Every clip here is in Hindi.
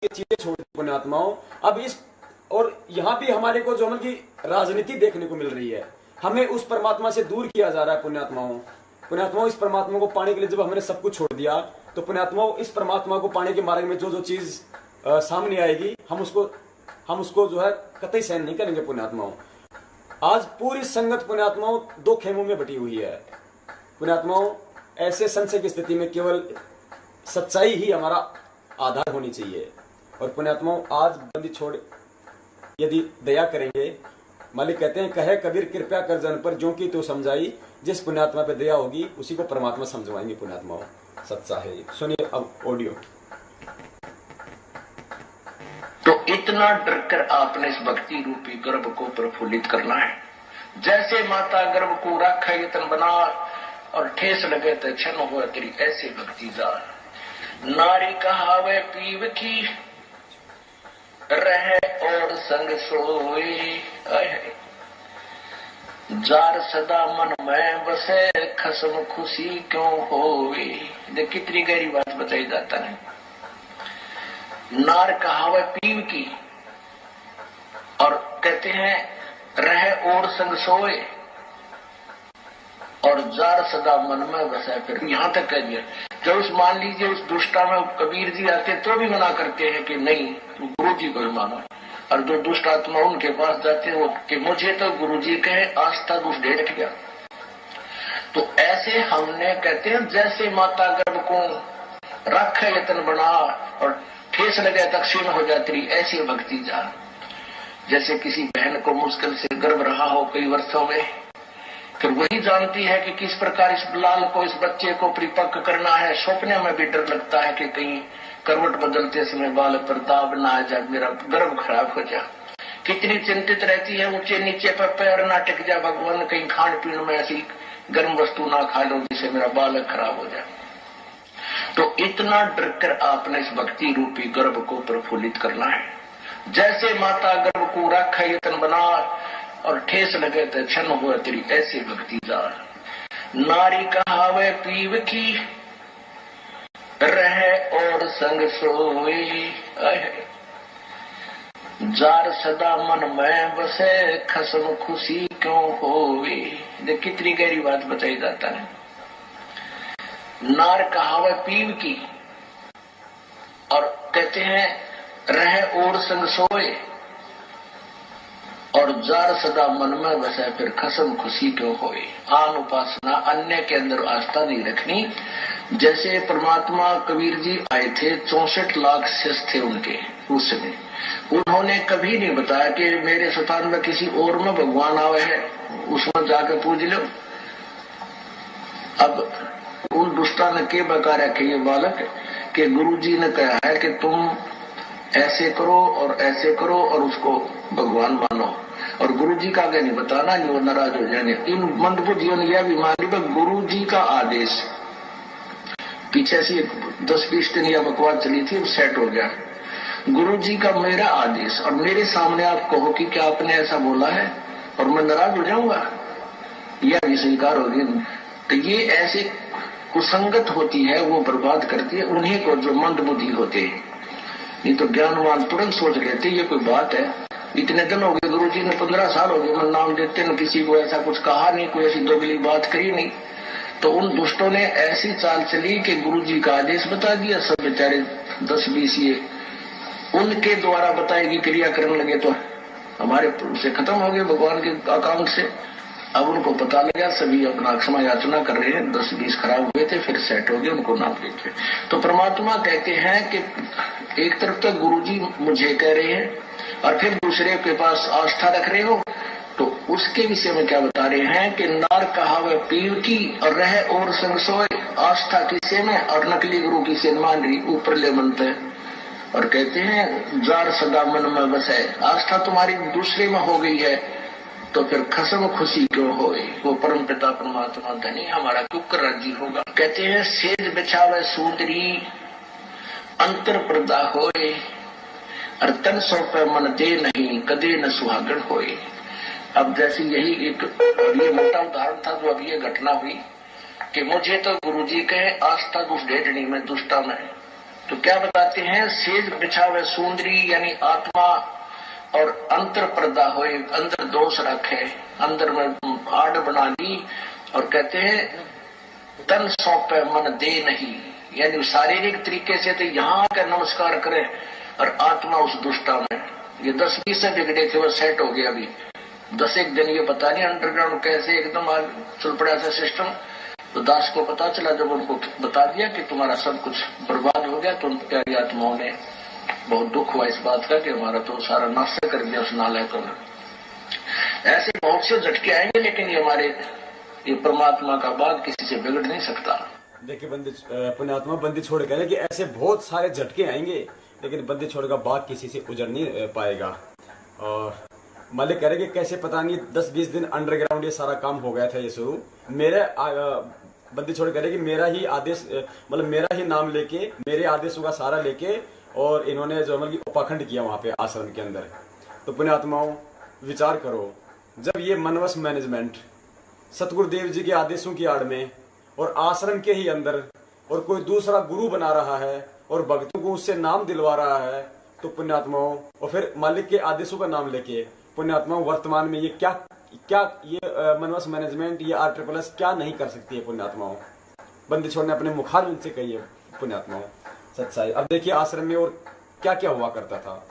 ये चीजें छोड़ दी पुण्यात्माओं। अब इस और यहाँ भी हमारे को जो की राजनीति देखने को मिल रही है, हमें उस परमात्मा से दूर किया जा रहा है पुण्यात्माओं। पुण्यात्माओं, इस परमात्मा को पाने के लिए जब हमने सब कुछ छोड़ दिया, तो पुण्यात्माओं इस परमात्मा को पाने के मार्ग में जो जो चीज सामने आएगी, हम उसको जो है कतई सहन नहीं करेंगे पुण्यात्माओं। आज पूरी संगत पुण्यात्माओं दो खेमों में बटी हुई है पुण्यात्माओं। ऐसे संशय की स्थिति में केवल सच्चाई ही हमारा आधार होनी चाहिए। और पुण्यात्माओं, आज बंदी छोड़ यदि दया करेंगे, मालिक कहते हैं, कहे कबीर कृपया कर जन पर, जो की तो समझाई, जिस पुण्यात्मा पे दया होगी उसी को परमात्मा समझवाएंगे पुण्यात्माओं। सच्चा है। सुनिए अब ऑडियो। तो इतना डरकर आपने इस भक्ति रूपी गर्भ को प्रफुल्लित करना है। जैसे माता गर्भ को रखा यतन बना और ठेस लगे तो क्षण हो तेरी ऐसे भक्ति जार। नारी कहावे पीव की रहे और संग सोए, जार सदा मन में बसे खसम खुशी क्यों होवे। देख कितनी गहरी बात बताई जाता है। नार कहावे पीव की, और कहते हैं रहे और संग सोए, और जार सदा मन में बसे। फिर यहां तक कह दिया, जब उस मान लीजिए उस दुष्टा में कबीर जी आते तो भी मना करते हैं कि नहीं गुरु जी को ही मानो, और जो दुष्ट आत्मा उनके पास जाते हैं वो कि मुझे तो गुरु जी कहे आस्था दुष्ट दे रख गया। तो ऐसे हमने कहते हैं जैसे माता गर्भ को रख यतन बना और ठेस लगे तक्षीण हो जाती रही, ऐसी भक्ति जा। जैसे किसी बहन को मुश्किल से गर्भ रहा हो कई वर्षों में, फिर वही जानती है कि किस प्रकार इस लाल को, इस बच्चे को परिपक्व करना है। सपने में भी डर लगता है कि कहीं करवट बदलते समय बाल पर दाब ना आ जाए, मेरा गर्भ खराब हो जाए। कितनी चिंतित रहती है, ऊंचे नीचे पर पैर ना टिक जाए, भगवान कहीं खान पीन में ऐसी गर्म वस्तु ना खा लो जिससे मेरा बालक खराब हो जाए। तो इतना डरकर आपने इस भक्ति रूपी गर्भ को प्रफुल्लित करना है। जैसे माता गर्भ को रखा यतन बना और ठेस लगे तो क्षण हुआ तेरी ऐसे भक्ति जार। नारी कहावे पीव की रहे और संग सोए, जार सदा मन में बसे खसम खुशी क्यों होवे। देख कितनी गहरी बात बताई जाता है। नार कहावे पीव की, और कहते हैं रहे और संग सोए, और जार सदा मन में बसे। फिर खसम खुशी क्यों होए। आन उपासना, अन्य के अंदर आस्था नहीं रखनी। जैसे परमात्मा कबीर जी आए थे, 64 लाख शिष्य थे उनके उस समय, उन्होंने कभी नहीं बताया कि मेरे स्थान में किसी और में भगवान आवे है, उसमें जाकर पूज लो। अब उन दुष्टा ने के बका रखे ये बालक कि गुरु जी ने कहा है कि तुम ऐसे करो और ऐसे करो और उसको भगवान मानो, और गुरु जी का आगे नहीं बताना, नहीं वो नाराज हो जाने। इन मंदबुद्धियों ने यह भी मान ली गुरु जी का आदेश। पीछे से 10-20 दिन यह बकवास चली थी, सेट हो गया। गुरु जी का मेरा आदेश, और मेरे सामने आप कहो कि क्या आपने ऐसा बोला है और मैं नाराज हो जाऊंगा, यह भी स्वीकार होगी। तो ये ऐसे कुसंगत होती है, वो बर्बाद करती है उन्हीं को जो मंद बुद्धि होते हैं। नहीं तो ज्ञानवान तुरंत सोच लेते ये कोई बात है। इतने दिन हो गए, गुरु जी ने 15 साल हो गए, मैं नाम देते न किसी को ऐसा कुछ कहा नहीं, कोई ऐसी दोगली बात करी नहीं। तो उन दुष्टों ने ऐसी चाल चली कि गुरु जी का आदेश बता दिया। सब बेचारे 10-20 ये उनके द्वारा बताई गई क्रिया करने लगे, तो हमारे से खत्म हो गए भगवान के अकाउंट से। अब उनको पता लगा, सभी अपना क्षमा याचना कर रहे हैं। 10-20 खराब हुए थे, फिर सेट हो गए, उनको नाम देते। तो परमात्मा कहते हैं कि एक तरफ तो गुरुजी मुझे कह रहे हैं और फिर दूसरे के पास आस्था रख रहे हो, तो उसके विषय में क्या बता रहे हैं कि नार कहावे पीव की और रहे और संग सोए। आस्था किसे में और नकली गुरु की से मान रही, ऊपर ले बनते हैं। और कहते हैं जार सदा मन में बसे। आस्था तुम्हारी दूसरे में हो गई है तो फिर खसम खुशी क्यों होए। वो परम पिता परमात्मा धनी हमारा क्यों कर राजी होगा। कहते हैं सेज बिछावे सूदरी अंतर पर्दा होए, और तन सौंपे मन दे नहीं कदे न सुहागण होए। अब जैसी यही एक ये मोटा उदाहरण था जो अब ये घटना हुई कि मुझे तो गुरुजी कहे आस्था दुष्ट ढेडनी में दुष्टा में, तो क्या बताते हैं, सेज बिछावे सुंदरी, यानी आत्मा और अंतर पर्दा हो, अंदर दोष रखे, अंदर में आड़ बना ली, और कहते हैं तन सौंपे मन दे नहीं, यानी शारीरिक तरीके से तो यहाँ आकर नमस्कार करें, और आत्मा उस दुष्टा में, ये 10-20 से बिगड़े थे, वो सेट हो गया अभी 10 दिन, ये पता नहीं अंडरग्राउंड कैसे एकदम आज चल पड़ा था सिस्टम। तो दास को पता चला, जब उनको बता दिया कि तुम्हारा सब कुछ बर्बाद हो गया, तो उन प्यारी आत्माओं ने बहुत दुख हुआ इस बात का कि हमारा तो सारा नाश कर दिया उस नालायकों ने। ऐसे बहुत से झटके आएंगे, लेकिन ये हमारे ये परमात्मा का बाग किसी से बिगड़ नहीं सकता। देखिए बंदी पुण्यात्मा बंदी छोड़ कह रहे कि ऐसे बहुत सारे झटके आएंगे, लेकिन बंदी छोड़ का बाग किसी से उजड़ नहीं पाएगा। और मालिक कह रहे कि कैसे पता नहीं 10-20 दिन अंडरग्राउंड ये सारा काम हो गया था ये शुरू। मेरे बंदी छोड़ कह रहे कि मेरा ही आदेश, मतलब मेरा ही नाम लेके, मेरे आदेशों का सहारा लेके, और इन्होंने जो मतलब उपाखंड किया वहां पे आश्रम के अंदर। तो पुण्यात्माओं विचार करो, जब ये मनवस मैनेजमेंट सतगुरुदेव जी के आदेशों की आड़ में और आश्रम के ही अंदर और कोई दूसरा गुरु बना रहा है और भक्तों को उससे नाम दिलवा रहा है, तो पुण्यात्माओं, और फिर मालिक के आदेशों का नाम लेके, पुण्यात्माओं वर्तमान में ये क्या ये मनवस मैनेजमेंट, ये RSSS क्या नहीं कर सकती है पुण्यात्माओं। बंदी छोड़ ने अपने मुखार उनसे कही है पुण्यात्माओं सच्चाई। अब देखिए आश्रम में और क्या क्या हुआ करता था।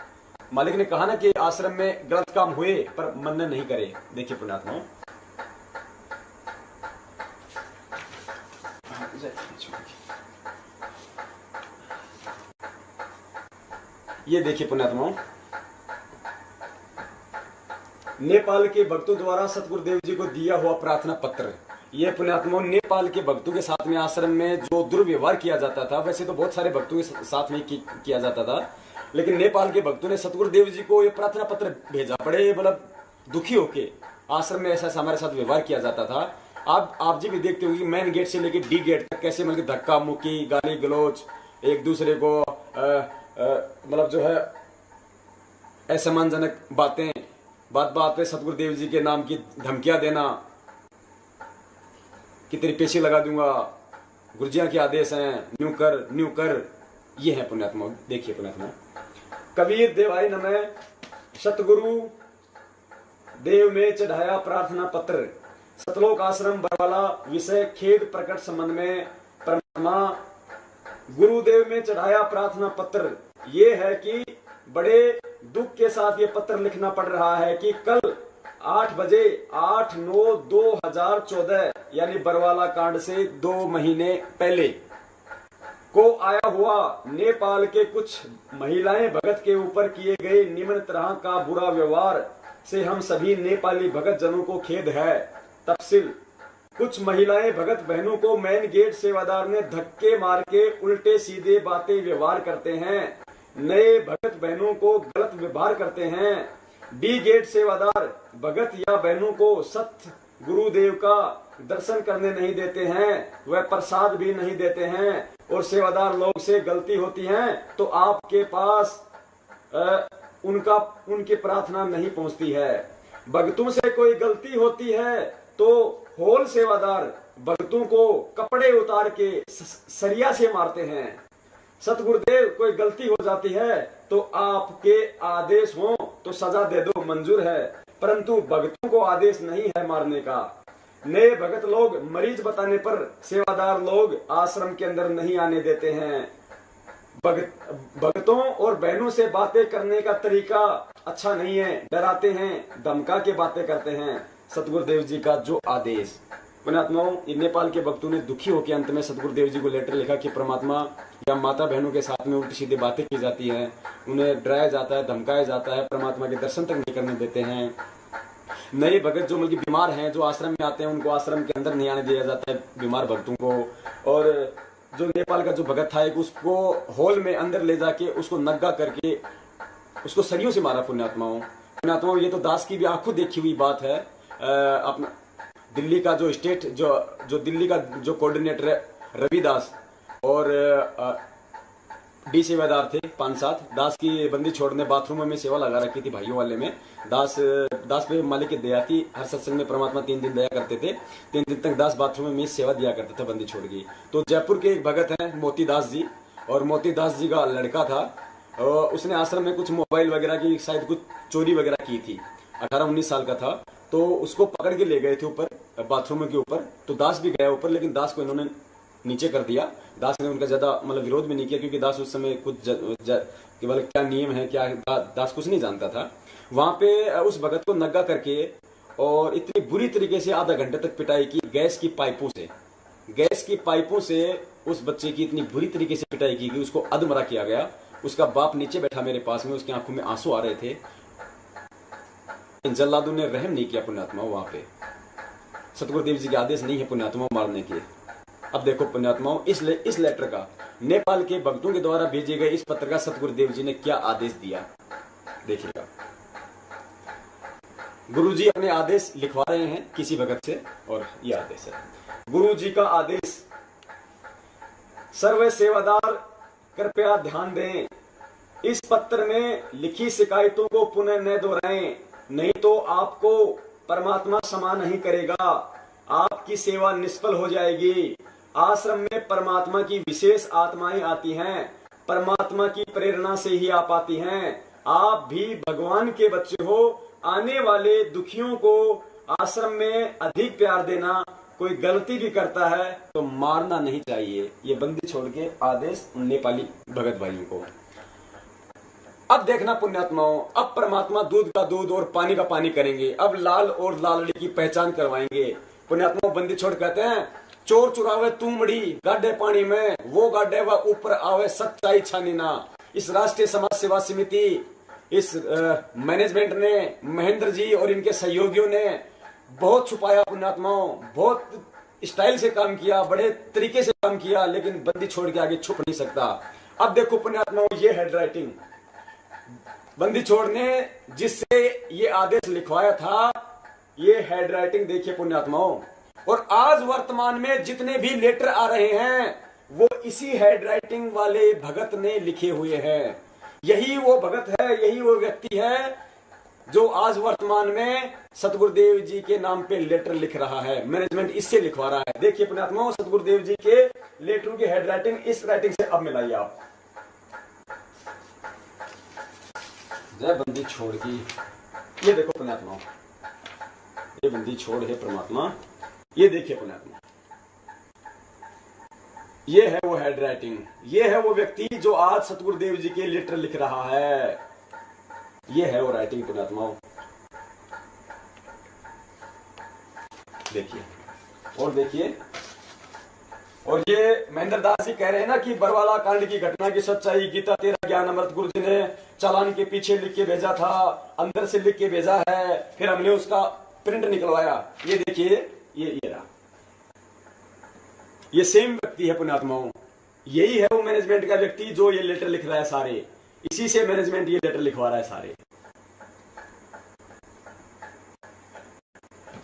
मालिक ने कहा ना कि आश्रम में गलत काम हुए पर मन नहीं करे। देखिए पुण्यात्माओं, ये देखिए पुण्यात्माओं, नेपाल के भक्तों द्वारा सतगुरुदेव जी को दिया हुआ प्रार्थना पत्र। ये पुण्यात्माओं नेपाल के भक्तों के साथ में आश्रम में जो दुर्व्यवहार किया जाता था, वैसे तो बहुत सारे भक्तों के साथ में किया जाता था, लेकिन नेपाल के भक्तों ने सतगुरुदेव जी को ये प्रार्थना पत्र भेजा। बड़े मतलब दुखी होके आश्रम में ऐसा हमारे साथ व्यवहार किया जाता था। आप जी भी देखते होंगे मेन गेट से लेके डी गेट तक कैसे मतलब धक्का मुक्की, गाली गलौज, एक दूसरे को मतलब जो है असम्मानजनक बातें, बात बात पे सतगुरुदेव जी के नाम की धमकियां देना कि तेरी पेशी लगा दूंगा, गुरुजियां के आदेश हैं, न्यू कर, ये है पुण्यात्मा। देखिए पुण्यात्मा, कबीर देवाय नमः, सतगुरु देव में चढ़ाया प्रार्थना पत्र, सतलोक आश्रम बरवाला, विषय खेद प्रकट संबंध में परमात्मा गुरुदेव में चढ़ाया प्रार्थना पत्र। ये है कि बड़े दुख के साथ ये पत्र लिखना पड़ रहा है कि कल 8 बजे 8/9/2014 यानी बरवाला कांड से 2 महीने पहले को आया हुआ नेपाल के कुछ महिलाएं भगत के ऊपर किए गए निम्न तरह का बुरा व्यवहार से हम सभी नेपाली भगत जनों को खेद है। तफसील, कुछ महिलाएं भगत बहनों को मेन गेट सेवादार ने धक्के मार के उल्टे सीधे बातें व्यवहार करते हैं, नए भगत बहनों को गलत व्यवहार करते हैं। डी गेट सेवादार भगत या बहनों को सत्य गुरुदेव का दर्शन करने नहीं देते हैं, वह प्रसाद भी नहीं देते हैं, और सेवादार लोग से गलती होती है तो आपके पास उनकी प्रार्थना नहीं पहुंचती है। भक्तों से कोई गलती होती है तो होल सेवादार भक्तों को कपड़े उतार के सरिया से मारते हैं। सतगुरुदेव कोई गलती हो जाती है तो आपके आदेश हो तो सजा दे दो, मंजूर है, परंतु भक्तों को आदेश नहीं है मारने का। नए भगत लोग मरीज बताने पर सेवादार लोग आश्रम के अंदर नहीं आने देते हैं। भक्तों और बहनों से बातें करने का तरीका अच्छा नहीं है, डराते हैं, धमका के बातें करते हैं। सतगुरुदेव जी का जो आदेश, पुण्यात्माओं, नेपाल के भक्तों ने दुखी होकर अंत में सतगुरुदेव जी को लेटर लिखा कि परमात्मा या माता बहनों के साथ में उल्टी सीधी बातें की जाती है, उन्हें डराया जाता है, धमकाया जाता है, परमात्मा के दर्शन तक नहीं करने देते हैं। नए भगत जो मतलब बीमार हैं, जो आश्रम में आते हैं, उनको आश्रम के अंदर नहीं आने दिया जाता है बीमार भक्तों को। और जो नेपाल का जो भगत था एक उसको हॉल में अंदर ले जाके उसको नग्गा करके उसको सरियों से मारा। पुण्यात्माओं, ये तो दास की भी आंखों देखी हुई बात है। अपना दिल्ली का जो स्टेट जो दिल्ली का जो कोऑर्डिनेटर है रविदास और डी सेवादार थे 5-7, दास की बंदी छोड़ने बाथरूम में सेवा लगा रखी थी भाइयों वाले में। दास पे मालिक की दया थी, हर सत्संग में परमात्मा 3 दिन दया करते थे, 3 दिन तक दास बाथरूम में सेवा दिया करते थे बंदी छोड़ की। तो जयपुर के एक भगत हैं मोती दास जी, और मोती दास जी का लड़का था, और उसने आश्रम में कुछ मोबाइल वगैरह की शायद कुछ चोरी वगैरह की थी। 18-19 साल का था, तो उसको पकड़ के ले गए थे ऊपर बाथरूम के ऊपर। तो दास भी गया ऊपर, लेकिन दास को इन्होंने नीचे कर दिया। दास ने उनका ज्यादा मतलब विरोध भी नहीं किया, क्योंकि दास उस समय कुछ केवल क्या नियम है क्या दास कुछ नहीं जानता था। वहां पे उस भगत को नंगा करके और इतनी बुरी तरीके से आधा घंटे तक पिटाई की गैस की पाइपों से उस बच्चे की इतनी बुरी तरीके से पिटाई की कि उसको अधमरा किया गया। उसका बाप नीचे बैठा मेरे पास में, उसकी आंखों में आंसू आ रहे थे। जल्लादों ने रहम नहीं किया पुण्यात्मा वहां पे। सतगुरुदेव जी के आदेश नहीं है पुण्यात्मा मारने के। अब देखो पुण्यात्माओं, इस लेटर का नेपाल के भक्तों के द्वारा भेजे गए इस पत्र का सतगुरुदेव जी ने क्या आदेश दिया, देखिएगा। गुरु जी अपने आदेश लिखवा रहे हैं किसी भगत से, और यह आदेश है गुरु जी का आदेश। सर्व सेवादार कृपया ध्यान दें, इस पत्र में लिखी शिकायतों को पुनः न दोहराएं, नहीं तो आपको परमात्मा क्षमा नहीं करेगा, आपकी सेवा निष्फल हो जाएगी। आश्रम में परमात्मा की विशेष आत्माएं आती हैं, परमात्मा की प्रेरणा से ही आप आती हैं। आप भी भगवान के बच्चे हो। आने वाले दुखियों को आश्रम में अधिक प्यार देना, कोई गलती भी करता है तो मारना नहीं चाहिए। ये बंदी छोड़ के आदेश नेपाली भगत भाइयों को। अब देखना पुण्यात्माओं, अब परमात्मा दूध का दूध और पानी का पानी करेंगे। अब लाल और लालड़ी की पहचान करवाएंगे। पुण्यात्माओं, बंदी छोड़ कहते हैं, चोर चुरावे तूमड़ी गाड्डे पानी में, वो गाड्डे व ऊपर आवे सच्चाई छानी ना। इस राष्ट्रीय समाज सेवा समिति, इस मैनेजमेंट ने, महेंद्र जी और इनके सहयोगियों ने बहुत छुपाया पुण्यात्माओं, बहुत स्टाइल से काम किया, बड़े तरीके से काम किया, लेकिन बंदी छोड़ के आगे छुप नहीं सकता। अब देखो पुण्यात्माओं, ये हैंड राइटिंग बंदी छोड़ ने जिससे ये आदेश लिखवाया था, ये हैंड राइटिंग देखिए पुण्यात्माओं। और आज वर्तमान में जितने भी लेटर आ रहे हैं वो इसी हैंड राइटिंग वाले भगत ने लिखे हुए हैं। यही वो भगत है, यही वो व्यक्ति है जो आज वर्तमान में सतगुरुदेव जी के नाम पे लेटर लिख रहा है। मैनेजमेंट इससे लिखवा रहा है। देखिए पुण्यात्माओं, सतगुरुदेव जी के लेटर की हैंड राइटिंग इस राइटिंग से अब मिलाइए आप। जय बंदी छोड़ की, ये देखो पुण्यात्माओं, ये बंदी छोड़ है परमात्मा। ये देखिए पुण्यात्मा, ये है वो हैंड राइटिंग, ये है वो व्यक्ति जो आज सतगुरुदेव जी के लेटर लिख रहा है। ये है वो राइटिंग पुण्यात्माओं, देखिए और देखिए। और ये महेंद्र दास जी कह रहे हैं ना कि बरवाला कांड की घटना की सच्चाई गीता 13 ज्ञान अमृत गुरु जी ने चालान के पीछे लिख के भेजा था, अंदर से लिख के भेजा है, फिर हमने उसका प्रिंट निकलवाया। ये देखिए, ये रहा, ये सेम व्यक्ति है पुण्यात्माओं। यही है वो मैनेजमेंट का व्यक्ति जो ये लेटर लिख रहा है सारे। इसी से मैनेजमेंट ये लेटर लिखवा रहा है सारे।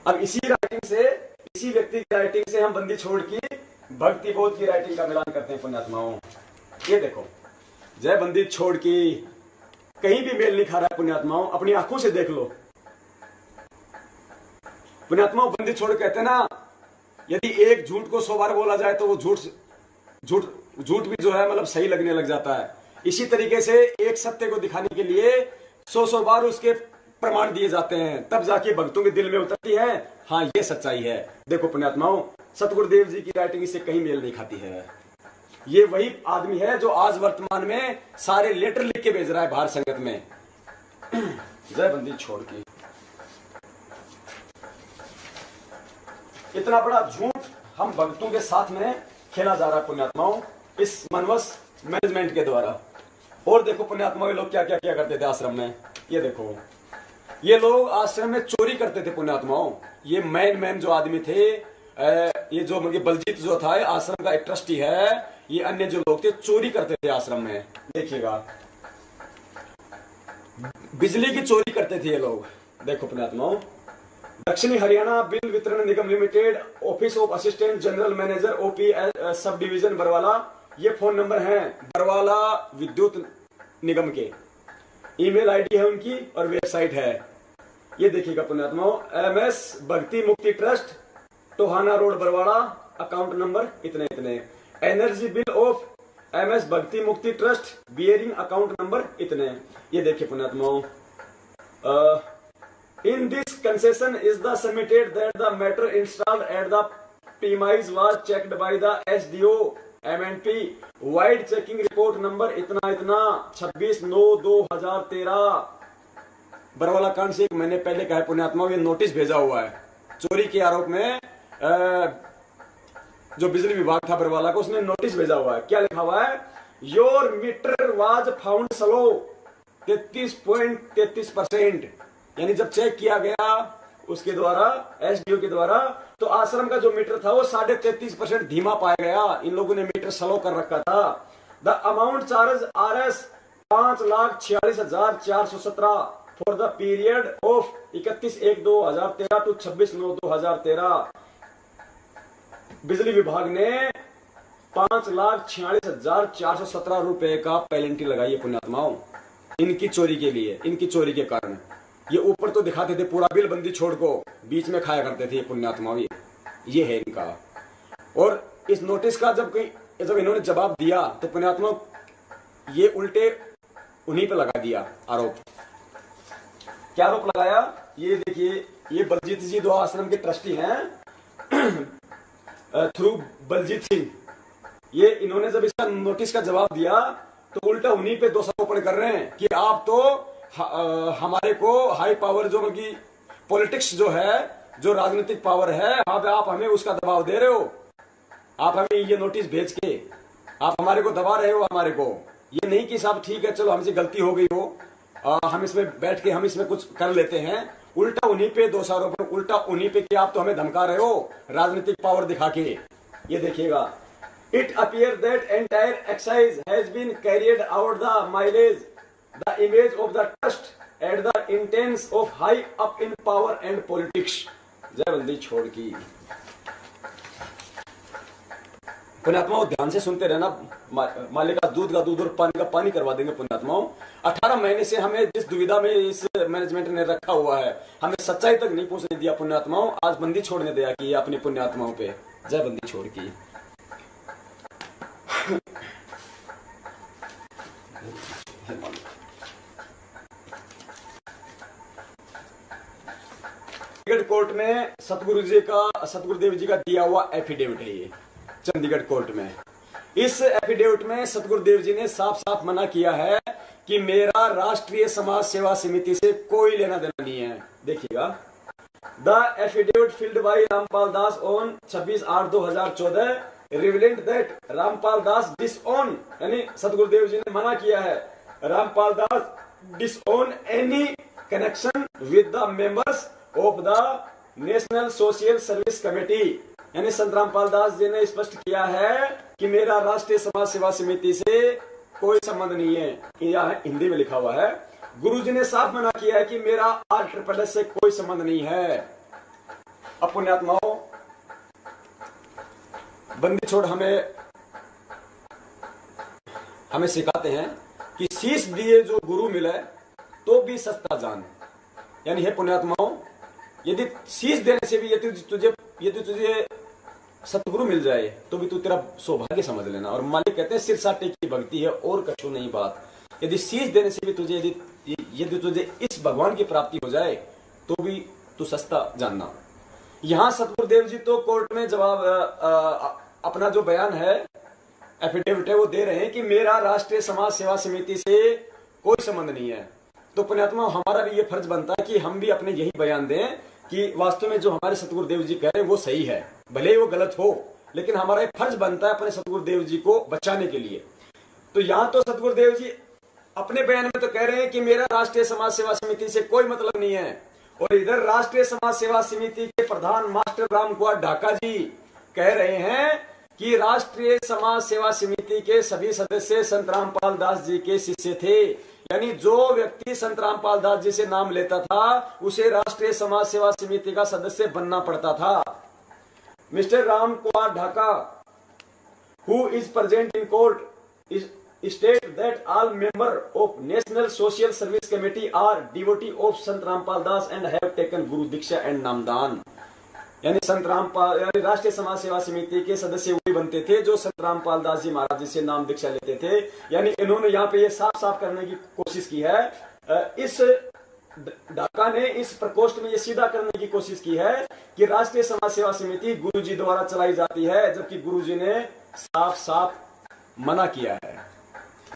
अब इसी राइटिंग से, इसी व्यक्ति की राइटिंग से हम बंदी छोड़ की भक्ति बोध की राइटिंग का मिलान करते हैं पुण्यात्माओं। ये देखो, जय बंदी छोड़ की कहीं भी मेल नहीं खा रहा है पुण्यात्माओं, अपनी आंखों से देख लो पुण्यात्माओं। बंदी छोड़ कहते हैं ना, यदि एक झूठ को 100 बार बोला जाए तो वो झूठ भी जो है मतलब सही लगने लग जाता है। इसी तरीके से एक सत्य को दिखाने के लिए 100 बार उसके प्रमाण दिए जाते हैं, तब जाके भक्तों के दिल में उतरती है, हाँ ये सच्चाई है। देखो पुण्यात्माओं, सतगुरुदेव जी की राइटिंग इससे कहीं मेल नहीं खाती है। ये वही आदमी है जो आज वर्तमान में सारे लेटर लिख के भेज रहा है बाहर संगत में। जय बंदी छोड़ की, इतना बड़ा झूठ हम भक्तों के साथ में खेला जा रहा है पुण्यात्माओं, इस मनवस मैनेजमेंट के द्वारा। और देखो पुण्यात्माओं, ये लोग क्या क्या क्या करते थे आश्रम में। ये देखो, ये लोग आश्रम में चोरी करते थे पुण्यात्माओं। ये मैन जो आदमी थे, ये जो बलजीत जो था आश्रम का एक ट्रस्टी है, ये अन्य जो लोग थे चोरी करते थे आश्रम में। देखिएगा, बिजली की चोरी करते थे ये लोग। देखो पुण्यात्माओं, दक्षिणी हरियाणा बिल वितरण निगम limited, office of assistant general manager OP sub division Barwala, ये फोन नंबर है बरवाला विद्युत निगम के। ईमेल आईडी है उनकी और वेबसाइट है। ये देखिएगा पुण्यात्माओं, MS Bhakti Mukti trust, Tohana road Barwara, account number इतने इतने। Energy bill of MS Bhakti Mukti trust bearing account number इतने। ये देखिए पुण्यात्माओं, in this concession is the submitted that the matter installed at the premise was checked by the SDO MNP vide checking report number इतना इतना 26/9/2013। बरवाला कांड से 1 महीने पहले का है पुण्यात्माओं। ये नोटिस भेजा हुआ है चोरी के आरोप में। जो बिजली विभाग था बरवाला को, उसने नोटिस भेजा हुआ है। क्या लिखा हुआ है? Your meter was found slow 33.33%। यानी जब चेक किया गया उसके द्वारा, SDO के द्वारा, तो आश्रम का जो मीटर था वो 33.5% धीमा पाया गया। इन लोगों ने मीटर स्लो कर रखा था। The amount charge RS 5,46,417 for the period of 31/1/2013 to 26/9/2013। बिजली विभाग ने 5,46,417 रुपए का पेनल्टी लगाई है पुण्यात्माओं, इनकी चोरी के लिए, इनकी चोरी के कारण। ये ऊपर तो दिखाते थे पूरा बिल बंदी छोड़ को, बीच में खाया करते थे ये पुण्यात्माओं। ये है इनका। और इस नोटिस का जब इन्होंने जवाब दिया तो पुण्यात्माओं ये उल्टे उन्हीं पे लगा दिया आरोप। क्या आरोप लगाया? ये देखिए, ये बलजीत जी दो आश्रम के ट्रस्टी हैं थ्रू बलजीत सिंह। ये इन्होंने जब इसका नोटिस का जवाब दिया तो उल्टा उन्हीं पे दोषारोपण कर रहे हैं कि आप तो हमारे को हाई पावर जो की पॉलिटिक्स जो है, जो राजनीतिक पावर है, आप हमें उसका दबाव दे रहे हो। आप हमें ये नोटिस भेज के आप हमारे को दबा रहे हो। हमारे को ये नहीं कि साहब ठीक है चलो हमसे गलती हो गई हो, हम इसमें बैठ के हम इसमें कुछ कर लेते हैं। उल्टा उन्हीं पे दोषारोपण, उल्टा उन्हीं पे कि आप तो हमें धमका रहे हो राजनीतिक पावर दिखा के। ये देखिएगा, it appear that entire exercise has been carried out the mileage the image of the trust at the instance of high up in power and politics. जय बंदी छोड़ की। पुण्यात्माओं ध्यान से सुनते रहना। मालिक का दूध और पानी का पानी करवा देंगे पुण्यात्माओं। 18 महीने से हमें जिस दुविधा में इस मैनेजमेंट ने रखा हुआ है, हमें सच्चाई तक नहीं पहुंचने दिया पुण्यात्माओं। आज बंदी छोड़ने दिया कि अपनी पुण्यात्माओं पे। जय बंदी छोड़ की। चंडीगढ़ कोर्ट में सतगुरुदेव जी का दिया हुआ एफिडेविट है ये, चंडीगढ़ कोर्ट में। इस एफिडेविट में सतगुरुदेव जी ने साफ साफ मना किया है कि मेरा राष्ट्रीय समाज सेवा समिति से कोई लेना देना नहीं है। देखिएगा, the affidavit filed by Rampal Das on 26/8/2014 relevant that Rampal Das disown, यानी सतगुरुदेव जी ने मना किया है Rampal Das disown any connection with the members of the national social service committee. यानी संत रामपाल दास जी ने स्पष्ट किया है कि मेरा राष्ट्रीय समाज सेवा समिति से कोई संबंध नहीं है। यह हिंदी में लिखा हुआ है। गुरुजी ने साफ मना किया है कि मेरा RSS से कोई संबंध नहीं है। अब पुण्यात्माओं, बंदी छोड़ हमें सिखाते हैं कि शीश दिए जो गुरु मिले तो भी सस्ता जान। यानी है पुण्यात्माओं, यदि शीश देने से भी यदि तुझे सतगुरु मिल जाए तो भी तू तेरा सौभाग्य समझ लेना। और मालिक कहते हैं सिर साटे की भक्ति है और कछु नहीं बात। यदि शीश देने से भी तुझे यदि तुझे इस भगवान की प्राप्ति हो जाए तो भी तू सस्ता जानना। यहाँ सतगुरुदेव जी तो कोर्ट में जवाब अपना जो बयान है, एफिडेविट है, वो दे रहे हैं कि मेरा राष्ट्रीय समाज सेवा समिति से कोई संबंध नहीं है। तो पुण्यात्मा हमारा भी ये फर्ज बनता है कि हम भी अपने यही बयान दें कि वास्तव में जो हमारे सतगुरुदेव जी कह रहे हैं वो सही है, भले ही वो गलत हो, लेकिन हमारा एक फर्ज बनता है अपने सतगुरुदेव जी को बचाने के लिए। तो यहाँ तो सतगुरुदेव जी अपने बयान में तो कह रहे हैं कि मेरा राष्ट्रीय समाज सेवा समिति से कोई मतलब नहीं है, और इधर राष्ट्रीय समाज सेवा समिति के प्रधान मास्टर राम कुमार ढाका जी कह रहे हैं कि राष्ट्रीय समाज सेवा समिति के सभी सदस्य संत रामपाल दास जी के शिष्य थे। यानी जो व्यक्ति संत रामपाल दास जी से नाम लेता था उसे राष्ट्रीय समाज सेवा समिति का सदस्य बनना पड़ता था। Mister Ram Kumar Dhaka, who is present in court, state that all members of National Social Service Committee are devotee of Sant Rampal Das and have taken Guru Diksha and Namdan। यानी संत रामपाल यानी राष्ट्रीय समाज सेवा समिति के सदस्य वही बनते थे जो संत रामपाल दास जी महाराज जी से नाम दीक्षा लेते थे। यानी इन्होंने यहाँ पे ये साफ साफ करने की कोशिश की है, इस ढाका ने इस प्रकोष्ठ में ये सीधा करने की कोशिश की है कि राष्ट्रीय समाज सेवा समिति गुरुजी द्वारा चलाई जाती है, जबकि गुरुजी ने साफ साफ मना किया है।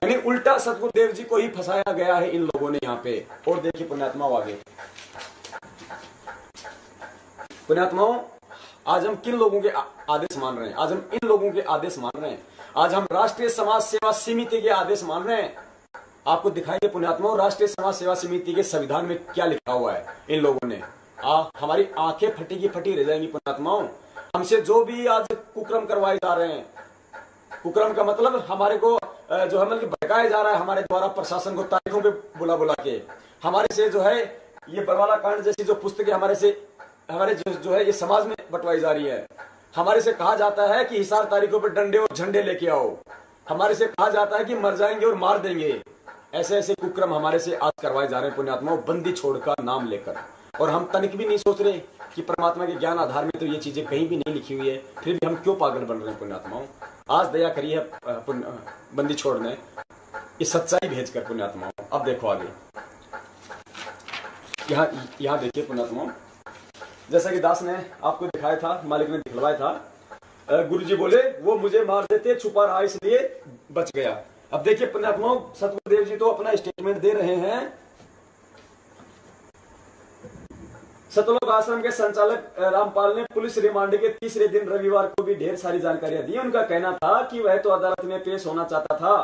यानी उल्टा सतगुरुदेव जी को ही फंसाया गया है इन लोगों ने यहाँ पे। और देखिए पुण्यात्माओं आगे, पुण्यात्माओं आज हम किन लोगों के आदेश मान रहे हैं? आज हम इन लोगों के आदेश मान रहे हैं, आज हम राष्ट्रीय समाज सेवा समिति के आदेश मान रहे हैं। आपको दिखाएंगे पुण्यात्माओं राष्ट्रीय समाज सेवा समिति के संविधान में क्या लिखा हुआ है इन लोगों ने। हमारी आंखें फटी की फटी रह जाएंगी पुण्यात्माओं। हमसे जो भी आज कुक्रम करवाए जा रहे हैं, कुक्रम का मतलब हमारे को जो है मतलब भड़काया जा रहा है हमारे द्वारा प्रशासन को तारीखों पे बुला बुला के, हमारे से जो है ये बरवाला कांड जैसी जो पुस्तकें हमारे जो है ये समाज में बंटवाई जा रही है। हमारे से कहा जाता है कि हिसार तारीखों पर डंडे और झंडे लेके आओ, हमारे से कहा जाता है कि मर जाएंगे और मार देंगे। ऐसे ऐसे कुक्रम हमारे से आज करवाए जा रहे हैं पुण्यात्माओं, बंदी छोड़ का नाम लेकर। और हम तनिक भी नहीं सोच रहे कि परमात्मा के ज्ञान आधार में तो ये चीजें कहीं भी नहीं लिखी हुई है, फिर भी हम क्यों पागल बन रहे हैं पुण्यात्माओं। आज दया करिए बंदी छोड़ने इस सच्चाई भेज कर पुण्यात्माओं। अब देखो आगे, यहाँ देखिए पुण्यात्माओं, जैसा कि दास ने आपको दिखाया था, मालिक ने दिखलवाया था, गुरुजी बोले वो मुझे मार देते, छुपा रहा इसलिए बच गया। अब देखिए पुण्यात्माओं सतगुरुदेव जी तो अपना स्टेटमेंट दे रहे हैं। सतलोक आश्रम के संचालक रामपाल ने पुलिस रिमांड के तीसरे दिन रविवार को भी ढेर सारी जानकारियां दी। उनका कहना था कि वह तो अदालत में पेश होना चाहता था,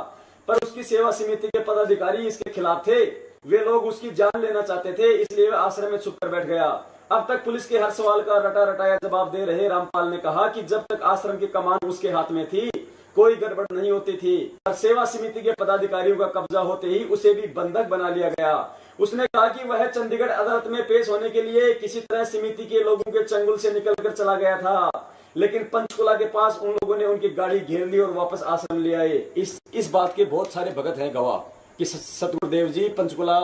पर उसकी सेवा समिति के पदाधिकारी इसके खिलाफ थे। वे लोग उसकी जान लेना चाहते थे, इसलिए वह आश्रम में छुप कर बैठ गया। अब तक पुलिस के हर सवाल का रटा रटाया जवाब दे रहे रामपाल ने कहा कि जब तक आश्रम की कमान उसके हाथ में थी कोई गड़बड़ नहीं होती थी, पर सेवा समिति के पदाधिकारियों का कब्जा होते ही उसे भी बंधक बना लिया गया। उसने कहा कि वह चंडीगढ़ अदालत में पेश होने के लिए किसी तरह समिति के लोगों के चंगुल से निकलकर चला गया था, लेकिन पंचकुला के पास उन लोगों ने उनकी गाड़ी घेर ली और वापस आश्रम ले आए। इस बात के बहुत सारे भगत हैं गवाह कि सतगुरुदेव जी पंचकुला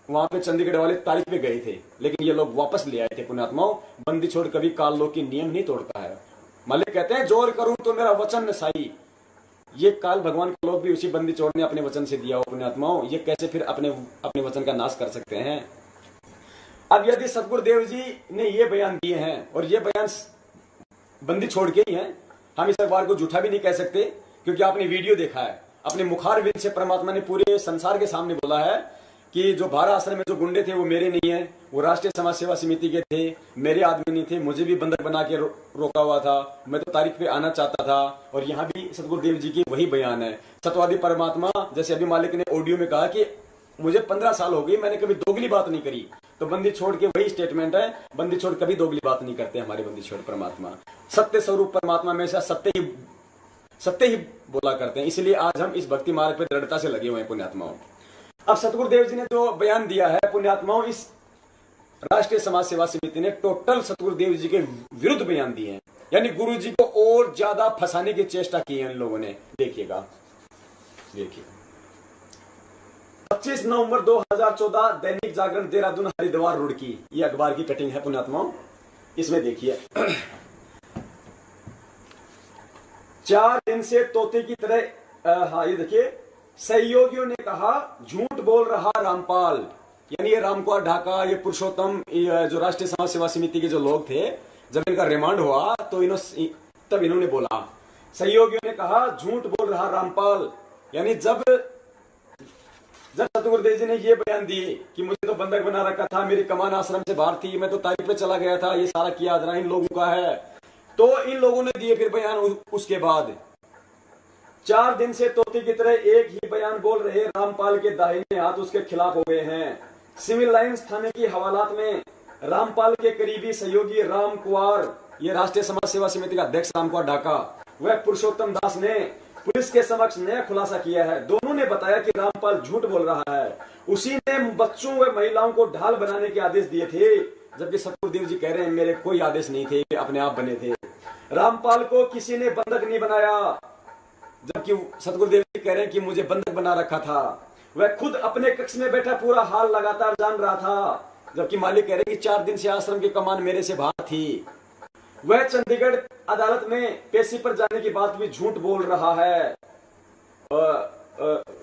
वहां पे चंडीगढ़ वाले तारीख पे गए थे, लेकिन ये लोग वापस ले आए थे पुण्यात्माओं। बंदी छोड़ कभी काल लोक की नियम नहीं तोड़ता है। मालिक कहते हैं जोर करूं तो मेरा वचन न साई। ये काल भगवान के लोग भी उसी बंदी छोड़ ने अपने वचन से दिया हो पुण्यात्माओं, ये कैसे फिर अपने वचन का नाश कर सकते हैं। अब यदि सतगुरुदेव जी ने ये बयान दिए हैं और ये बयान बंदी छोड़ के ही हैं, हम इस अखबार को झूठा भी नहीं कह सकते, क्योंकि आपने वीडियो देखा है। अपने मुखार विंद से परमात्मा ने पूरे संसार के सामने बोला है कि जो भारा आश्रम में जो गुंडे थे वो मेरे नहीं है, वो राष्ट्रीय समाज सेवा समिति के थे, मेरे आदमी नहीं थे, मुझे भी बंधक बना के रोका हुआ था, मैं तो तारीख पे आना चाहता था। और यहाँ भी सतगुरुदेव जी की वही बयान है। सतवादी परमात्मा जैसे अभी मालिक ने ऑडियो में कहा कि मुझे 15 साल हो गई, मैंने कभी दोगली बात नहीं करी, तो बंदी छोड़ के वही स्टेटमेंट है, बंदी छोड़ कभी दोगली बात नहीं करते हमारे बंदी छोड़ परमात्मा। सत्य स्वरूप परमात्मा में से सत्य ही बोला करते हैं, इसलिए आज हम इस भक्ति मार्ग पर दृढ़ता से लगे हुए हैं पुण्यात्माओं। अब सतगुरुदेव जी ने जो बयान दिया है पुण्यात्माओं, इस राष्ट्रीय समाज सेवा समिति ने टोटल सतगुरुदेव जी के विरुद्ध बयान दिए हैं, यानी गुरु जी को और ज्यादा फंसाने की चेष्टा की है इन लोगों ने। देखिएगा, देखिए 25 नवंबर 2014 दैनिक जागरण देहरादून हरिद्वार रुड़की, ये अखबार की कटिंग है पुण्यात्माओं। इसमें देखिए 4 दिन से तोते की तरह, हाँ ये देखिए, सहयोगियों ने कहा झूठ बोल रहा रामपाल। यानी ये रामकुमार ढाका, ये पुरुषोत्तम, जो राष्ट्रीय समाज सेवा समिति के जो लोग थे, जब इनका रिमांड हुआ तो तब इन्होंने बोला, सहयोगियों ने कहा झूठ बोल रहा रामपाल। यानी जब सतगुरुदेव जी ने ये बयान दिए कि मुझे तो बंधक बना रखा था, मेरी कमान आश्रम से बाहर थी, मैं तो तारीख पे चला गया था, ये सारा किया आदरा इन लोगों का है, तो इन लोगों ने दिए फिर बयान। उसके बाद 4 दिन से तोते की तरह एक ही बयान बोल रहे रामपाल के दाहिने हाथ उसके खिलाफ हो गए हैं। सिविल लाइंस थाने की हवालात में रामपाल के करीबी सहयोगी राम कुमार, ये राष्ट्रीय समाज सेवा समिति का अध्यक्ष राम कुमार ढाका, वह पुरुषोत्तम दास ने पुलिस के समक्ष नया खुलासा किया है। दोनों ने बताया कि रामपाल झूठ बोल रहा है, उसी ने बच्चों व महिलाओं को ढाल बनाने के आदेश दिए थे, जबकि सतगुरुदेव जी कह रहे हैं मेरे कोई आदेश नहीं थे, अपने आप बने थे। रामपाल को किसी ने बंधक नहीं बनाया, जबकि सतगुरुदेव जी कह रहे हैं कि मुझे बंधक बना रखा था। वह खुद अपने कक्ष में बैठा पूरा हाल लगातार जान रहा था, जबकि मालिक कह रहे हैं कि 4 दिन से आश्रम की कमान मेरे से बाहर थी। वह चंडीगढ़ अदालत में पेशी पर जाने की बात भी झूठ बोल रहा है,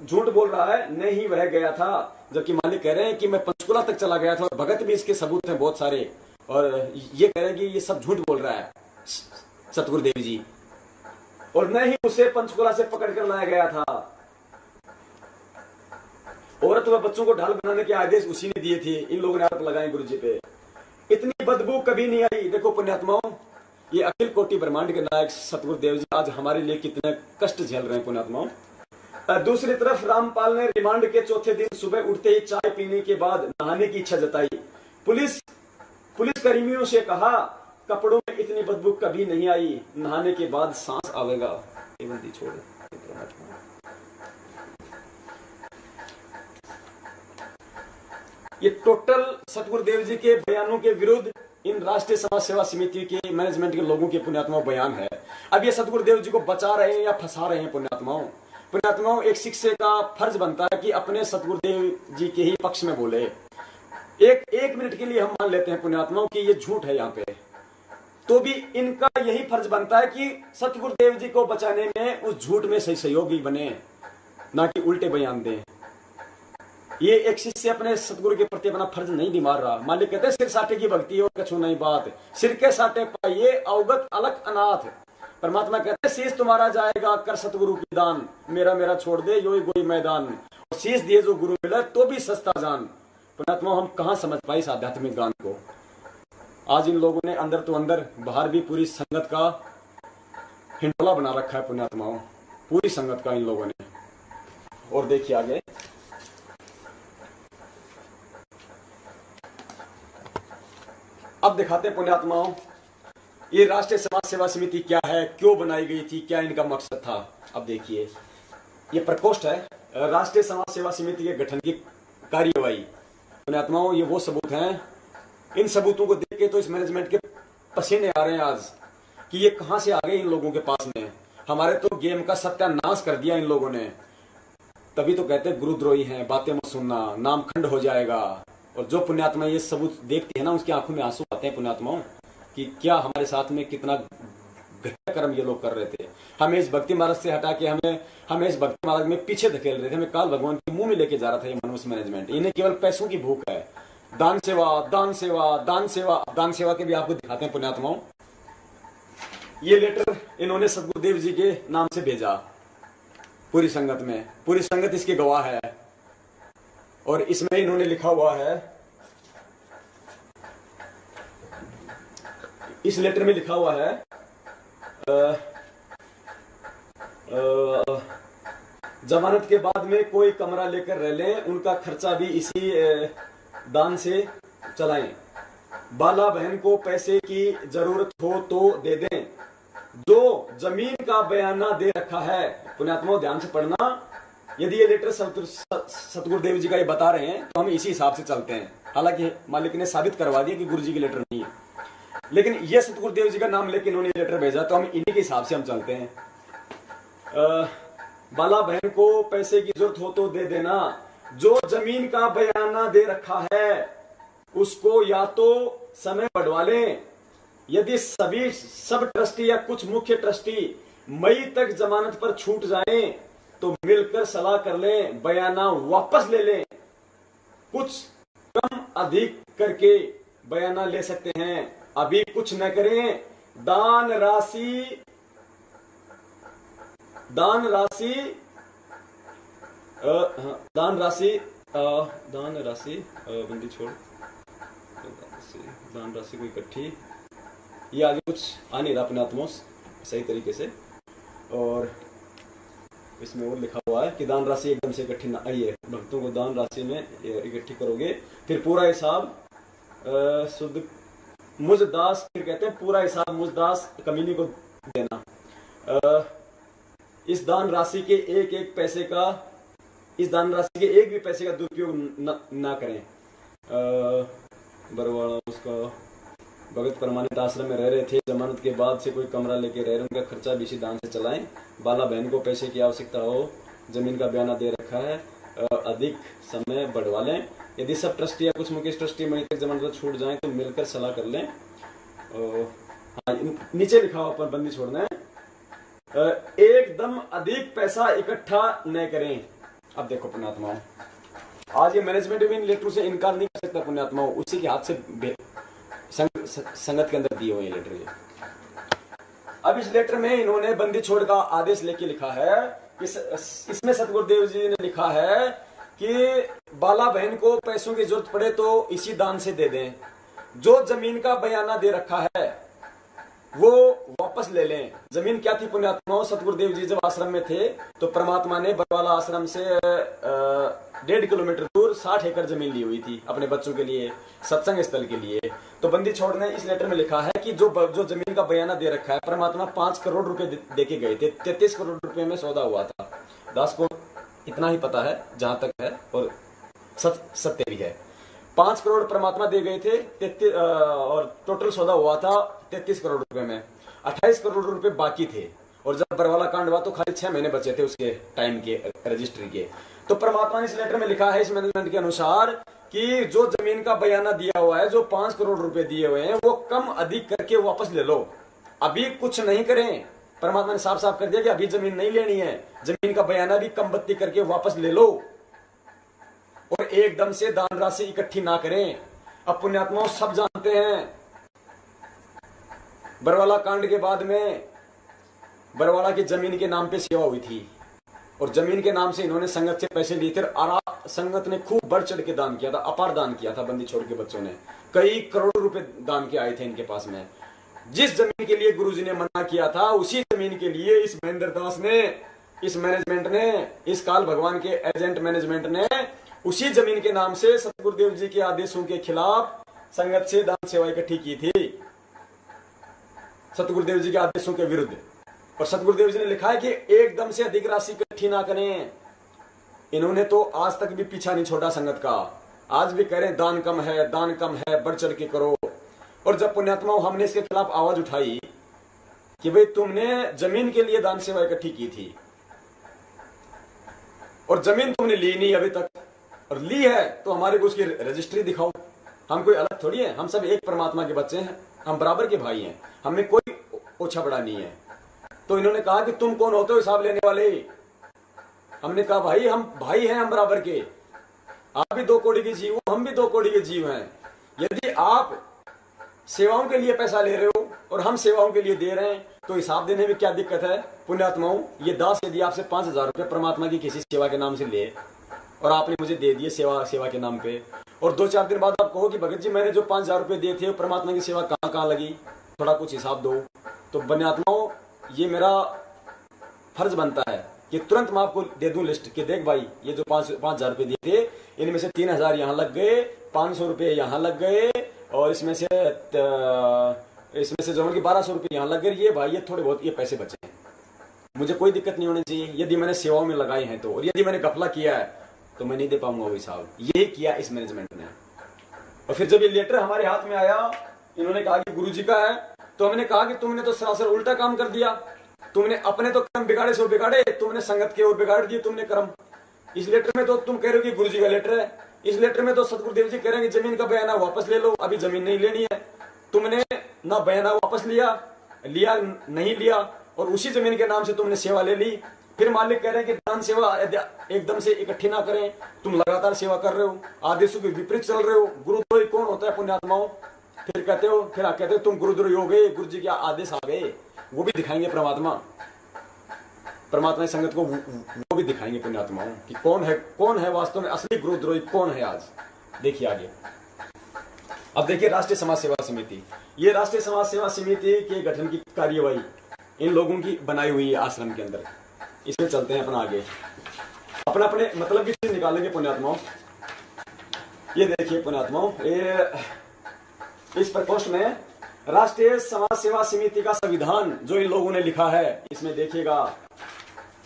झूठ बोल रहा है, नहीं वह गया था। जबकि मालिक कह रहे हैं कि मैं पंचकुला तक चला गया था और भगत भी इसके सबूत हैं बहुत सारे, और ये कह रहे हैं कि ये सब झूठ बोल रहा है सतगुरुदेव जी, और न ही उसे पंचकुला से पकड़ कर लाया गया था। औरत व बच्चों को ढाल बनाने के आदेश उसी ने दिए थे। इन लोगों ने आरोप लगाए गुरु जी पे। इतनी बदबू कभी नहीं आई। देखो पुण्यात्माओं, ये अखिल कोटि ब्रह्मांड के नायक सतगुरुदेव जी आज हमारे लिए कितने कष्ट झेल रहे हैं पुण्यात्माओं। दूसरी तरफ रामपाल ने रिमांड के चौथे दिन सुबह उठते ही चाय पीने के बाद नहाने की इच्छा जताई। पुलिस कर्मियों से कहा, कपड़ों में इतनी बदबू कभी नहीं आई, नहाने के बाद सांस आवेगा। छोड़ ये टोटल सतगुरुदेव जी के बयानों के विरुद्ध इन राष्ट्रीय समाज सेवा समिति के मैनेजमेंट के लोगों के पुण्यात्माओं बयान है। अब ये सतगुरुदेव जी को बचा रहे हैं या फंसा रहे हैं पुण्यात्माओं। पुण्यात्माओं, एक शिक्षक का फर्ज बनता है कि अपने सतगुरुदेव जी के ही पक्ष में बोले। एक मिनट के लिए हम मान लेते हैं पुण्यात्माओं कि ये झूठ है यहाँ पे, तो भी इनका यही फर्ज बनता है कि सतगुरुदेव जी को बचाने में उस झूठ में सही सहयोगी बने, ना कि उल्टे बयान दें। ये एक शिष्य अपने सतगुरु के प्रति अपना फर्ज नहीं निभा रहा। मालिक कहते हैं सिर साटे की भक्ति और कछु नहीं बात, सिर के साटे पाइए अवगत अलग अनाथ। परमात्मा कहते हैं शीश तुम्हारा जाएगा कर सतगुरु की दान, मेरा मेरा छोड़ दे यो गोई मैदान। और शीश दिए जो गुरु मिला तो भी सस्ता जान। पुण्यात्मा, हम कहाँ समझ पाए इस आध्यात्मिक गान को। आज इन लोगों ने अंदर तो अंदर बाहर भी पूरी संगत का हिंडोला बना रखा है पुण्यात्माओं, पूरी संगत का इन लोगों ने। और देखिए आगे, अब दिखाते हैं पुण्यात्माओं ये राष्ट्रीय समाज सेवा समिति क्या है, क्यों बनाई गई थी, क्या इनका मकसद था। अब देखिए, ये प्रकोष्ठ है राष्ट्रीय समाज सेवा समिति के गठन की कार्यवाही। पुण्यात्माओं, ये वो सबूत हैं, इन सबूतों को देख के तो इस मैनेजमेंट के पसीने आ रहे हैं आज कि ये कहां से आ गए इन लोगों के पास में। हमारे तो गेम का सत्यानाश कर दिया इन लोगों ने। तभी तो कहते हैं गुरुद्रोही हैं, बातें मत सुनना, नाम खंड हो जाएगा। और जो पुण्यात्मा ये सबूत देखती है ना, उसकी आंखों में आंसू आते हैं पुण्यात्माओं कि क्या हमारे साथ में कितना घटिया कर्म ये लोग कर रहे थे। हमें इस भक्ति मार्ग से हटा के हमें इस भक्ति मार्ग में पीछे धकेल रहे थे। हमें काल भगवान के मुंह में लेके जा रहा था ये मनुष्य मैनेजमेंट। इन्हें केवल पैसों की भूख है। दान सेवा, दान सेवा, दान सेवा। दान सेवा के भी आपको दिखाते हैं पुण्यात्माओं। ये लेटर इन्होंने सतगुरुदेव जी के नाम से भेजा पूरी संगत में, पूरी संगत इसके गवाह है। और इसमें इन्होंने लिखा हुआ है, इस लेटर में लिखा हुआ है जमानत के बाद में कोई कमरा लेकर रह लें, उनका खर्चा भी इसी दान से चलाएं। बाला बहन को पैसे की जरूरत हो तो दे दें। जो जमीन का बयाना दे रखा है, पुण्यात्माओं ध्यान से पढ़ना, यदि ये लेटर सतगुरुदेव जी का ये बता रहे हैं तो हम इसी हिसाब से चलते हैं। हालांकि मालिक ने साबित करवा दिया कि गुरु जी की लेटर नहीं है, लेकिन ये सतगुरुदेव जी का नाम लेके इन्होंने लेटर भेजा तो हम इन्हीं के हिसाब से हम चलते हैं। बाला बहन को पैसे की जरूरत हो तो दे देना। जो जमीन का बयाना दे रखा है उसको या तो समय बढ़वा लें, यदि सब ट्रस्टी या कुछ मुख्य ट्रस्टी मई तक जमानत पर छूट जाएं तो मिलकर सलाह कर लें, बयाना वापस ले लें। कुछ कम अधिक करके बयाना ले सकते हैं, अभी कुछ न करें। दान राशि बंदी छोड़, दान राशि को इकट्ठी, ये आगे कुछ आ नहीं रहा पुण्यात्माओं सही तरीके से। और इसमें और लिखा हुआ है कि दान राशि एकदम से इकट्ठी ना आइए, भक्तों को दान राशि में इकट्ठी करोगे, फिर पूरा हिसाब शुद्ध मुझ दास, फिर कहते हैं पूरा हिसाब मुझ दास कमीनी को देना। इस दान राशि के एक पैसे का, इस दान राशि के एक भी पैसे का दुरुपयोग ना करें। बरवाड़ा उसका भगत परमानेंट आश्रम में रह रहे थे, जमानत के बाद से कोई कमरा लेके रह रहे, उनका खर्चा भी इसी दान से चलाएं। बाला बहन को पैसे की आवश्यकता हो, जमीन का बयाना दे रखा है, अधिक समय बढ़वा लें। यदि सब ट्रस्टी या कुछ मुकेश ट्रस्टी मई तक जमानत छूट जाए तो मिलकर सलाह कर लें। हाँ, नीचे लिखा हुआ पर बंदी छोड़ना है, एकदम अधिक पैसा इकट्ठा न करें। अब देखो पुण्यात्माओं, आज ये मैनेजमेंट भी इन लेटरों से इनकार नहीं कर सकता पुण्यात्माओं, उसी के हाथ से संगत के अंदर दिए हुए लेटर ये। अब इस लेटर में इन्होंने बंदी छोड़ का आदेश लेके लिखा है, इसमें सतगुरुदेव जी ने लिखा है कि बाला बहन को पैसों की जरूरत पड़े तो इसी दान से दे दें, जो जमीन का बयाना दे रखा है वो वापस ले लें। जमीन क्या थी पुण्यात्माओं, सतगुरुदेव जी जब आश्रम में थे तो परमात्मा ने बरवाला आश्रम से 1.5 किलोमीटर दूर 60 एकड़ जमीन ली हुई थी अपने बच्चों के लिए, सत्संग स्थल के लिए। तो बंदी छोड़ ने इस लेटर में लिखा है कि जो जमीन का बयाना दे रखा है, परमात्मा 5 करोड़ रुपए दे के गए थे, 33 करोड़ रुपए में सौदा हुआ था। दास को इतना ही पता है जहां तक है, और सत्य भी है। 5 करोड़ परमात्मा दे गए थे, और टोटल सौदा हुआ था 33 करोड़ रुपए में, 28 करोड़ रुपए बाकी थे। और जब बरवाला कांड हुआ तो खाली 6 महीने बचे थे उसके टाइम के रजिस्ट्री के। तो परमात्मा ने इस लेटर में लिखा है इस मैनेजमेंट के अनुसार कि जो जमीन का बयाना दिया हुआ है, जो 5 करोड़ रुपए दिए हुए हैं, वो कम अधिक करके वापस ले लो, अभी कुछ नहीं करें। परमात्मा ने साफ साफ कर दिया कि अभी जमीन नहीं लेनी है, जमीन का बयाना भी कम बत्ती करके वापस ले लो, और एकदम से दान राशि इकट्ठी ना करें। अब पुण्यात्माओं सब जानते हैं बरवाला कांड के बाद में बरवाला की जमीन के नाम पे सेवा हुई थी, और जमीन के नाम से इन्होंने संगत से पैसे लिए थे। संगत ने खूब बढ़ चढ़ के दान किया था, अपार दान किया था। बंदी छोड़ के बच्चों ने कई करोड़ रुपए दान के आए थे इनके पास में। जिस जमीन के लिए गुरुजी ने मना किया था, उसी जमीन के लिए इस महेंद्र दास ने, इस मैनेजमेंट ने, इस काल भगवान के एजेंट मैनेजमेंट ने उसी जमीन के नाम से सतगुरुदेव जी के आदेशों के खिलाफ संगत से दान सेवा इकट्ठी की थी, सतगुरुदेव जी के आदेशों के विरुद्ध। और सतगुरुदेव जी ने लिखा है कि एकदम से अधिक राशि इकट्ठी ना करें। इन्होंने तो आज तक भी पीछा नहीं छोड़ा संगत का, आज भी कह रहे हैं दान कम है, दान कम है, बढ़ चढ़ के करो। और जब पुण्यात्माओं हमने इसके खिलाफ आवाज उठाई कि भाई तुमने जमीन के लिए दान सेवा इकट्ठी की थी और जमीन तुमने ली नहीं अभी तक, और ली है तो हमारे को उसकी रजिस्ट्री दिखाओ। हम कोई अलग थोड़ी है, हम सब एक परमात्मा के बच्चे हैं, हम बराबर के भाई हैं, हमें कोई ओछा बड़ा नहीं है। तो इन्होंने कहा कि तुम कौन होते हो हिसाब लेने वाले। हमने कहा भाई हम भाई हैं, हम बराबर के, आप भी 2 कौड़ी के जीव हो, हम भी 2 कौड़ी के जीव हैं। यदि आप सेवाओं के लिए पैसा ले रहे हो और हम सेवाओं के लिए दे रहे हैं तो हिसाब देने में क्या दिक्कत है पुण्यात्माओं। ये दास यदि आपसे 5,000 रुपये परमात्मा की किसी सेवा के नाम से ले और आपने मुझे दे दिए सेवा के नाम पे, और 2-4 दिन बाद आप कहो कि भगत जी मैंने जो 5,000 रुपये दिए थे परमात्मा की सेवा कहाँ कहाँ लगी, थोड़ा कुछ हिसाब दो, तो पुण्यात्माओं ये मेरा फर्ज बनता है कि तुरंत मैं आपको दे दूं लिस्ट कि देख भाई ये जो 5,000 रुपये दिए थे, इनमें से 3,000 यहाँ लग गए, 500 रुपये यहाँ लग गए, और इसमें से जो कि 1,200 रुपये यहाँ लग गए। ये भाई ये थोड़े बहुत ये पैसे बचे हैं, मुझे कोई दिक्कत नहीं होनी चाहिए यदि मैंने सेवाओं में लगाए हैं तो, और यदि मैंने घपला किया है तो मैं नहीं दे पाऊंगा वो हिसाब। ये किया इस मैनेजमेंट ने। और फिर जब ये लेटर हमारे हाथ में आया, इन्होंने कहा कि गुरुजी का है, तो हमने कहा कि तुमने तो सरासर उल्टा काम कर दिया, तुमने अपने तो कर्म बिगाड़े सो बिगाड़े, तुमने संगत के और बिगाड़ दिए तुमने कर्म। इस लेटर में तो तुम कह रहे हो कि गुरुजी का लेटर है, इस लेटर में तो सतगुरुदेव जी कह रहे हैं कि जमीन का बयाना वापस ले लो, अभी जमीन नहीं लेनी है। तुमने ना बयाना वापस लिया नहीं लिया, और उसी जमीन के नाम से तुमने सेवा ले ली। फिर मालिक कह रहे हैं कि दान सेवा एकदम से इकट्ठी ना करें, तुम लगातार सेवा कर रहे हो, आदेशों के विपरीत चल रहे हो। गुरुद्रोही कौन होता है पुण्यात्माओं? फिर कहते हो तुम गुरुद्रोही हो गए, गुरु जी के आदेश आ गए, वो भी दिखाएंगे परमात्मा संगत को, वो भी दिखाएंगे पुण्यात्माओं कि कौन है वास्तव में असली गुरुद्रोही कौन है। आज देखिए आगे। अब देखिए राष्ट्रीय समाज सेवा समिति, ये राष्ट्रीय समाज सेवा समिति के गठन की कार्यवाही इन लोगों की बनाई हुई है आश्रम के अंदर। इसमें चलते हैं अपना आगे, अपने मतलब की चीज निकालेंगे पुण्यात्माओं। ये देखिए पुण्यात्माओं, इस प्रकोष्ठ में राष्ट्रीय समाज सेवा समिति का संविधान जो इन लोगों ने लिखा है, इसमें देखिएगा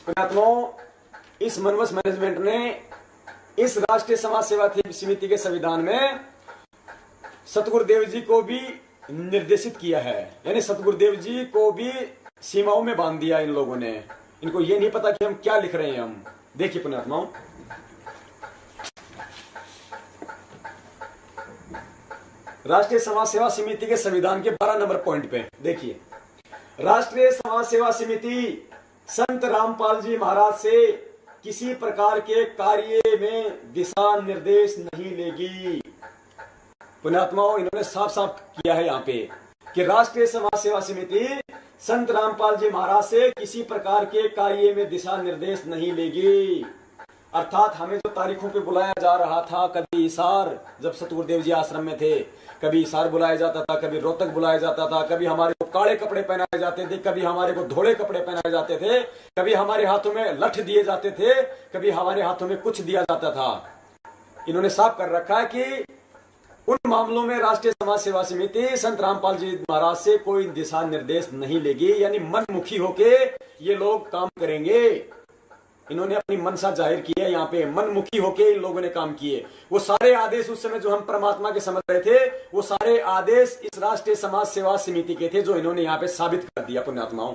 पुण्यात्माओं, इस मनवस मैनेजमेंट ने इस राष्ट्रीय समाज सेवा समिति के संविधान में सतगुरुदेव जी को भी निर्देशित किया है, यानी सतगुरुदेव जी को भी सीमाओं में बांध दिया इन लोगों ने। इनको ये नहीं पता कि हम क्या लिख रहे हैं। हम देखिए पुण्यात्माओं, राष्ट्रीय समाज सेवा समिति के संविधान के 12 नंबर पॉइंट पे देखिए, राष्ट्रीय समाज सेवा समिति संत रामपाल जी महाराज से किसी प्रकार के कार्य में दिशा निर्देश नहीं लेगी। पुण्यात्माओं, इन्होंने साफ साफ किया है यहाँ पे कि राष्ट्रीय समाज सेवा समिति संत रामपाल जी महाराज से किसी प्रकार के कार्य में दिशा निर्देश नहीं लेगी। अर्थात हमें जो तारीखों पे बुलाया जा रहा था, कभी हिसार जब सतगुरुदेव जी आश्रम में थे, कभी हिसार बुलाया जाता था, कभी रोहतक बुलाया जाता था, कभी हमारे को काले कपड़े पहनाए जाते थे, कभी हमारे को धोले कपड़े पहनाए जाते थे, कभी हमारे हाथों में लठ दिए जाते थे, कभी हमारे हाथों में कुछ दिया जाता था। इन्होंने साफ कर रखा है कि उन मामलों में राष्ट्रीय समाज सेवा समिति संत रामपाल जी महाराज से कोई दिशा निर्देश नहीं लेगी, यानी मनमुखी होके ये लोग काम करेंगे। इन्होंने अपनी मनसा जाहिर की है, यहाँ पे मनमुखी होके इन लोगों ने काम किए। वो सारे आदेश उस समय जो हम परमात्मा के समझ रहे थे, वो सारे आदेश इस राष्ट्रीय समाज सेवा समिति के थे, जो इन्होंने यहाँ पे साबित कर दिया पुण्यात्माओं।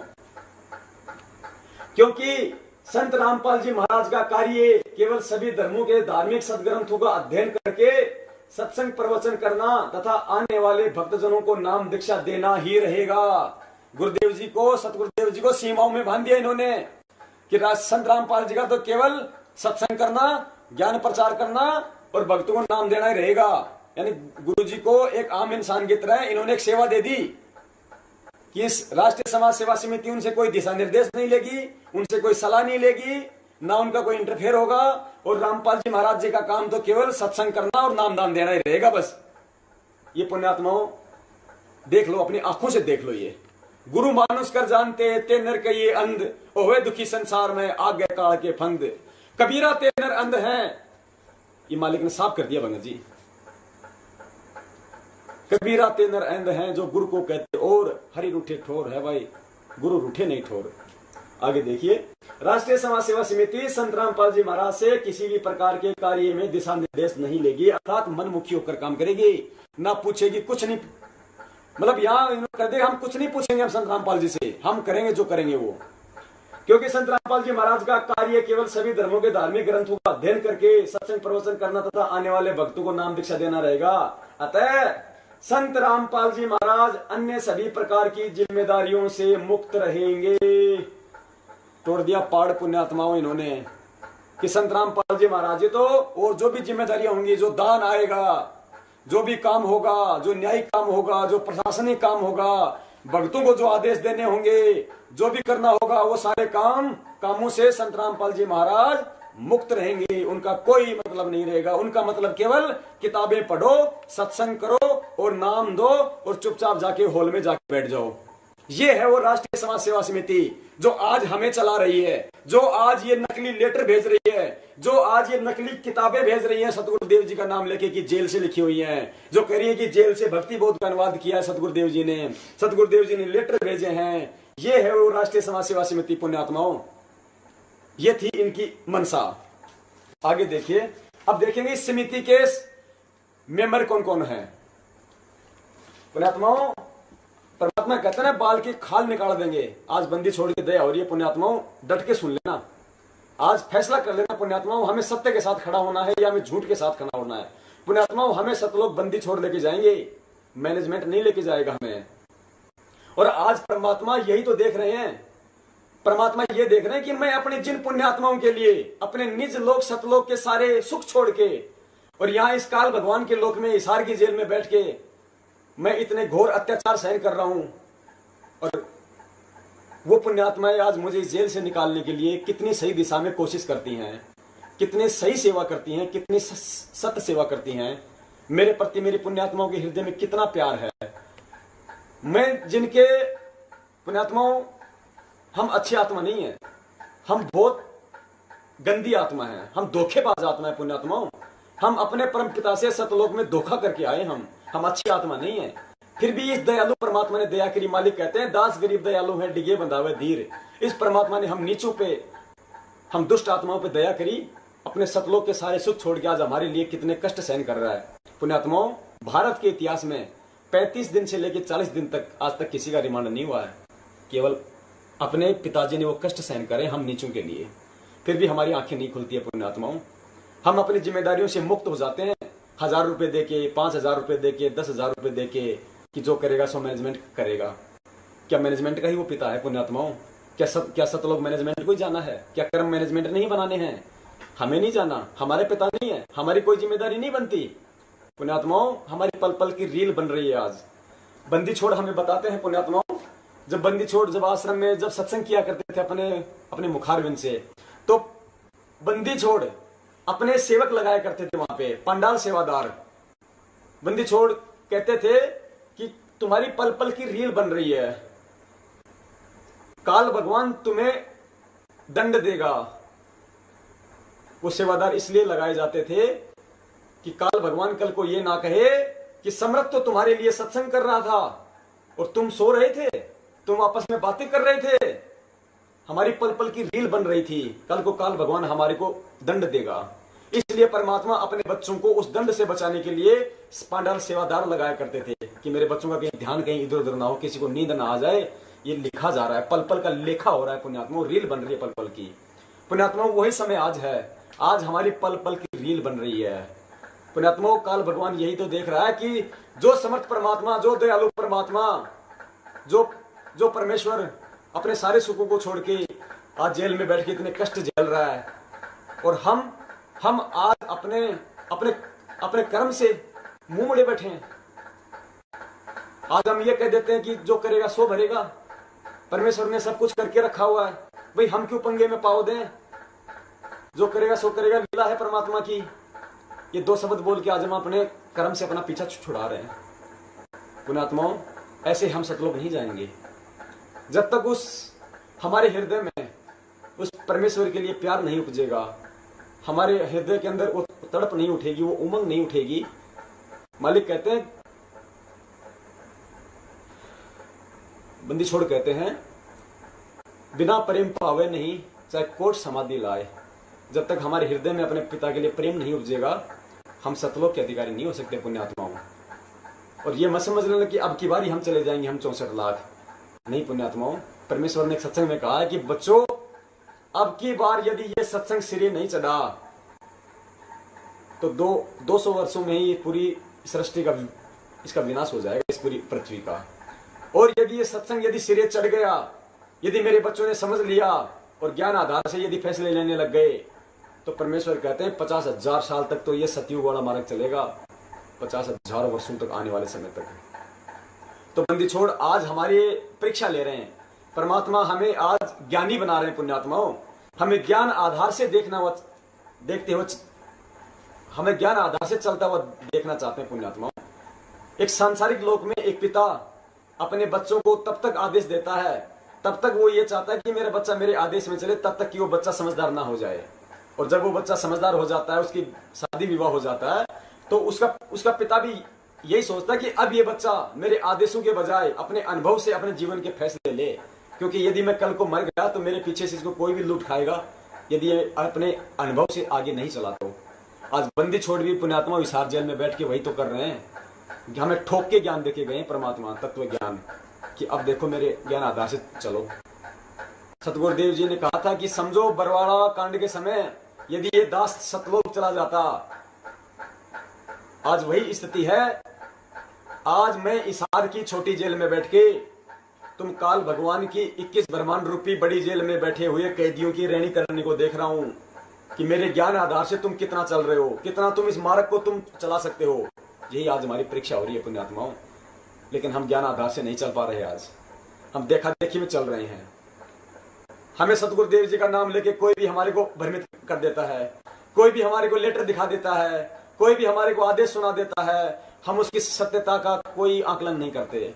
क्योंकि संत रामपाल जी महाराज का कार्य केवल सभी धर्मों के धार्मिक सदग्रंथों का अध्ययन करके सत्संग प्रवचन करना तथा आने वाले भक्तजनों को नाम दीक्षा देना ही रहेगा। गुरुदेव जी को, सतगुरुदेव जी को सीमाओं में बांध दिया इन्होंने कि संत रामपाल जी का तो केवल सत्संग करना, ज्ञान प्रचार करना और भक्तों को नाम देना ही रहेगा। यानी गुरु जी को एक आम इंसान की तरह इन्होंने एक सेवा दे दी कि इस राष्ट्रीय समाज सेवा समिति उनसे कोई दिशा निर्देश नहीं लेगी, उनसे कोई सलाह नहीं लेगी, ना उनका कोई इंटरफेयर होगा, और रामपाल जी महाराज जी का काम तो केवल सत्संग करना और नाम दान देना ही रहेगा बस। ये पुण्यात्माओं देख लो, अपनी आंखों से देख लो। ये गुरु मानुष कर जानते ते नर के ये अंध, ओहे दुखी संसार में आगे काल के फंद, कबीरा ते नर अंध हैं। ये मालिक ने साफ कर दिया भगत जी, कबीरा ते नर अंध हैं जो गुरु को कहते, और हरि रूठे ठोर है भाई, गुरु रूठे नहीं ठोर। आगे देखिए, राष्ट्रीय समाज सेवा समिति संत रामपाल जी महाराज से किसी भी प्रकार के कार्य में दिशा निर्देश नहीं लेगी, अर्थात मनमुखी होकर काम करेगी, ना पूछेगी कुछ नहीं। मतलब यहाँ कर देगा, हम कुछ नहीं पूछेंगे हम संत रामपाल जी से, हम करेंगे जो करेंगे वो। क्योंकि संत रामपाल जी महाराज का कार्य केवल सभी धर्मों के धार्मिक ग्रंथों का अध्ययन करके सत्संग प्रवचन करना तथा आने वाले भक्तों को नाम दीक्षा देना रहेगा। अतः संत रामपाल जी महाराज अन्य सभी प्रकार की जिम्मेदारियों से मुक्त रहेंगे। तोड़ दिया पाड़ पुण्यात्माओं इन्होंने कि संत रामपाल जी महाराज तो, और जो भी जिम्मेदारियां होंगी, जो दान आएगा, जो भी काम होगा, जो न्यायिक काम होगा, जो प्रशासनिक काम होगा, भक्तों को जो आदेश देने होंगे, जो भी करना होगा, वो सारे कामों से संत रामपाल जी महाराज मुक्त रहेंगे। उनका कोई मतलब नहीं रहेगा। उनका मतलब केवल किताबें पढ़ो, सत्संग करो और नाम दो और चुपचाप जाके हॉल में जाके बैठ जाओ। ये है वो राष्ट्रीय समाज सेवा समिति जो आज हमें चला रही है, जो आज ये नकली लेटर भेज रही है, जो आज ये नकली किताबें भेज रही है सतगुरुदेव जी का नाम लेके कि जेल से लिखी हुई हैं, जो कह रही है कि जेल से भक्ति बोध का अनुवाद किया है सतगुरुदेव जी ने लेटर भेजे हैं। ये है वो राष्ट्रीय समाज सेवा समिति पुण्यात्माओं। ये थी इनकी मनसा। आगे देखिए, अब देखेंगे इस समिति के मेंबर कौन कौन है। पुण्यात्माओं, परमात्मा कहते हैं ना, बाल की खाल निकाल देंगे। आज बंदी छोड़ के दया हो रही है पुण्यात्माओं, डट के सुन लेना। आज फैसला कर लेना पुण्यात्माओं, हमें सत्य के साथ खड़ा होना है या हमें झूठ के साथ खड़ा होना है। पुण्यात्माओं, हमें सतलोक बंदी छोड़ लेके जाएंगे, मैनेजमेंट नहीं लेके जाएगा हमें। और आज परमात्मा यही तो देख रहे हैं, परमात्मा ये देख रहे हैं कि मैं अपने जिन पुण्यात्माओं के लिए अपने निज लोक सतलोक के सारे सुख छोड़ के और यहाँ इस काल भगवान के लोक में हिसार की जेल में बैठ के मैं इतने घोर अत्याचार सहन कर रहा हूं, और वो पुण्यात्माएं आज मुझे इस जेल से निकालने के लिए कितनी सही दिशा में कोशिश करती हैं, कितनी सही सेवा करती हैं, कितनी सत्य सेवा करती हैं। मेरे प्रति मेरी पुण्यात्माओं के हृदय में कितना प्यार है। मैं जिनके पुण्यात्माओं, हम अच्छी आत्मा नहीं है, हम बहुत गंदी आत्मा है, हम धोखेबाज आत्मा है पुण्यात्माओं। हम अपने परम पिता से सतलोक में धोखा करके आए, हम अच्छी आत्मा नहीं है। फिर भी इस दयालु परमात्मा ने दया करी। मालिक कहते हैं दास गरीब दयालु है, डिगे बंधावे धीर। इस परमात्मा ने हम नीचों पे, हम दुष्ट आत्माओं पे दया करी, अपने सतलोक के सारे सुख छोड़ के आज हमारे लिए कितने कष्ट सहन कर रहा है। पुण्यात्माओं, भारत के इतिहास में 35 दिन से लेकर 40 दिन तक आज तक किसी का रिमांड नहीं हुआ है। केवल अपने पिताजी ने वो कष्ट सहन करे हम नीचों के लिए, फिर भी हमारी आंखें नहीं खुलती है पुण्यात्माओं। हम अपनी जिम्मेदारियों से मुक्त हो जाते हैं, 1000 रुपए देके, 5000 रुपए देके, 10,000 रुपए देके कि जो करेगा सो मैनेजमेंट करेगा। क्या मैनेजमेंट का ही वो पिता है पुण्यात्माओं? क्या सतलोक मैनेजमेंट को ही जाना है? क्या कर्म मैनेजमेंट नहीं बनाने हैं? हमें नहीं जाना, हमारे पिता नहीं है, हमारी कोई जिम्मेदारी नहीं बनती। पुण्यात्माओं, हमारी पल पल की रील बन रही है आज। बंदी छोड़ हमें बताते हैं पुण्यात्माओं, जब बंदी छोड़ जब आश्रम में जब सत्संग किया करते थे अपने मुखारविंद से, तो बंदी छोड़ अपने सेवक लगाया करते थे वहां पे, पंडाल सेवादार। बंदी छोड़ कहते थे कि तुम्हारी पल पल की रील बन रही है, काल भगवान तुम्हें दंड देगा। वो सेवादार इसलिए लगाए जाते थे कि काल भगवान कल को ये ना कहे कि सम्राट तो तुम्हारे लिए सत्संग कर रहा था और तुम सो रहे थे, तुम आपस में बातें कर रहे थे, हमारी पल पल की रील बन रही थी, कल को काल भगवान हमारे को दंड देगा। इसलिए परमात्मा अपने बच्चों को उस दंड से बचाने के लिए पांडाल सेवादार लगाया करते थे कि मेरे बच्चों का कहीं ध्यान कहीं इधर उधर ना हो, किसी को नींद ना आ जाए। ये लिखा जा रहा है, पल पल का लेखा हो रहा है पुण्यात्मा, रील बन रही है पल पल की। पुण्यात्मा वही समय आज है, आज हमारी पल पल की रील बन रही है पुण्यात्मा। काल भगवान यही तो देख रहा है कि जो समर्थ परमात्मा, जो दयालु परमात्मा, जो परमेश्वर अपने सारे सुखों को छोड़ के आज जेल में बैठ के इतने कष्ट झेल रहा है, और हम आज अपने कर्म से मुंह मुड़े बैठे हैं। आज हम ये कह देते हैं कि जो करेगा सो भरेगा, परमेश्वर ने सब कुछ करके रखा हुआ है, भाई हम क्यों पंगे में पाव दें, जो करेगा सो करेगा, लीला है परमात्मा की। ये दो शब्द बोल के आज हम अपने कर्म से अपना पीछा छुड़ा रहे हैं पुण्यात्माओं। ऐसे हम सतलोक नहीं जाएंगे जब तक उस हमारे हृदय में उस परमेश्वर के लिए प्यार नहीं उपजेगा, हमारे हृदय के अंदर वो तड़प नहीं उठेगी, वो उमंग नहीं उठेगी। मालिक कहते हैं, बंदी छोड़ कहते हैं, बिना प्रेम पावे नहीं चाहे कोट समाधि लाए। जब तक हमारे हृदय में अपने पिता के लिए प्रेम नहीं उपजेगा, हम सतलोक के अधिकारी नहीं हो सकते पुण्यात्माओं। और ये मत समझ लेना कि अब की बारी हम चले जाएंगे, हम 64 लाख नहीं पुण्यात्माओं। परमेश्वर ने एक सत्संग में कहा है कि बच्चों, अब की बार यदि ये सत्संग सिरे नहीं चढ़ा तो 200 वर्षों में ही पूरी सृष्टि का इसका विनाश हो जाएगा, इस पूरी पृथ्वी का। और यदि ये सत्संग यदि सिरे चढ़ गया, यदि मेरे बच्चों ने समझ लिया और ज्ञान आधार से यदि फैसले लेने लग गए, तो परमेश्वर कहते हैं 50,000 साल तक तो ये सतयुग वाला मार्ग चलेगा, 50,000 वर्षों तक आने वाले समय तक। तो बंदी छोड़ आज हमारी परीक्षा ले रहे हैं, परमात्मा हमें आज ज्ञानी बना रहे हैं पुण्यात्माओं। हमें ज्ञान आधार से देखते हुए हमें ज्ञान आधार से चलता हुआ देखना चाहते हैं पुण्यात्माओं। एक सांसारिक लोक में एक पिता अपने बच्चों को तब तक आदेश देता है, तब तक वो ये चाहता है कि मेरा बच्चा मेरे आदेश में चले, तब तक कि वो बच्चा समझदार ना हो जाए। और जब वो बच्चा समझदार हो जाता है, उसकी शादी विवाह हो जाता है, तो उसका पिता भी यही सोचता है कि अब ये बच्चा मेरे आदेशों के बजाय अपने अनुभव से अपने जीवन के फैसले ले, क्योंकि यदि मैं कल को मर गया तो मेरे पीछे से इसको कोई भी लूट खाएगा यदि ये अपने अनुभव से आगे नहीं चला। तो आज बंदी छोड़ भी पुण्यात्मा विसार जेल में बैठ के वही तो कर रहे हैं, हमें ठोक के ज्ञान देके गए परमात्मा तत्व ज्ञान कि अब देखो मेरे ज्ञान आधार से चलो। सतगुरुदेव जी ने कहा था कि समझो बरवाड़ा कांड के समय यदि ये दास सतलोक चला जाता, आज वही स्थिति है। आज मैं इसार की छोटी जेल में बैठ के तुम काल भगवान की 21 ब्रह्मांड रूपी बड़ी जेल में बैठे हुए कैदियों की रैनी करने को देख रहा हूं कि मेरे ज्ञान आधार से तुम कितना चल रहे हो, कितना तुम इस मार्ग को तुम चला सकते हो। यही आज हमारी परीक्षा हो रही है पुण्यात्माओं। लेकिन हम ज्ञान आधार से नहीं चल पा रहे, आज हम देखा देखी में चल रहे हैं। हमें सतगुरुदेव जी का नाम लेके कोई भी हमारे को भ्रमित कर देता है, कोई भी हमारे को लेटर दिखा देता है, कोई भी हमारे को आदेश सुना देता है, हम उसकी सत्यता का कोई आकलन नहीं करते।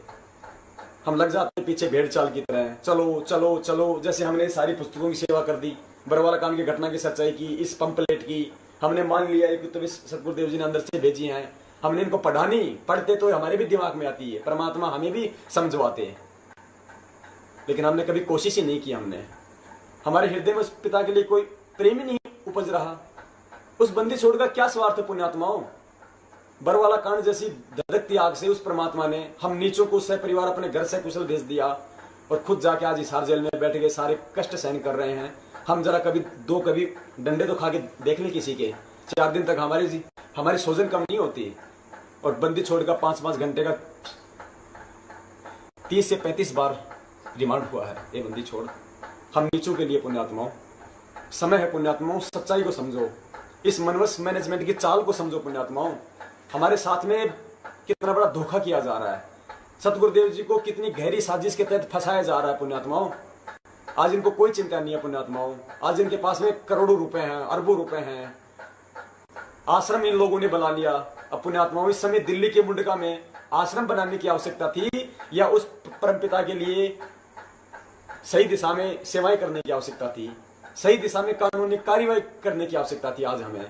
हम लग जाते पीछे भेड़ चाल की तरह, चलो चलो चलो। जैसे हमने सारी पुस्तकों की सेवा कर दी, बरवाला कांड की घटना की सच्चाई की, इस पंपलेट की हमने मान लिया कि तो सतगुरुदेव जी ने अंदर से भेजी हैं, हमने इनको पढ़ानी, पढ़ते तो हमारे भी दिमाग में आती है, परमात्मा हमें भी समझवाते, लेकिन हमने कभी कोशिश ही नहीं की। हमने हमारे हृदय में उस पिता के लिए कोई प्रेम ही नहीं उपज रहा। उस बंदी छोड़ का क्या स्वार्थ है पुण्यात्माओं। बरवाला कांड जैसी धधकती आग से उस परमात्मा ने हम नीचों को सह परिवार अपने घर से कुशल भेज दिया और खुद जाके आज हिसार जेल में बैठ गए, सारे कष्ट सहन कर रहे हैं। हम जरा कभी डंडे तो खा के देख लें किसी के, 4 दिन तक हमारी सोजन कम नहीं होती। और बंदी छोड़ का 5-5 घंटे का 30 से 35 बार रिमांड हुआ है ये बंदी छोड़। हम नीचों के लिए पुण्यात्माओं, समय है पुण्यात्माओं, सच्चाई को समझो, इस मनवस मैनेजमेंट की चाल को समझो पुण्यात्माओं। हमारे साथ में कितना बड़ा धोखा किया जा रहा है, सतगुरुदेव जी को कितनी गहरी साजिश के तहत फंसाया जा रहा है पुण्यात्माओं। आज इनको कोई चिंता नहीं है पुण्यात्माओं, आज इनके पास में करोड़ों रुपए हैं, अरबों रुपए हैं, आश्रम इन लोगों ने बना लिया। अब पुण्यात्माओं, इस समय दिल्ली के मुंडका में आश्रम बनाने की आवश्यकता थी या उस परमपिता के लिए सही दिशा में सेवाएं करने की आवश्यकता थी, सही दिशा में कानूनी कार्रवाई करने की आवश्यकता थी। आज हमें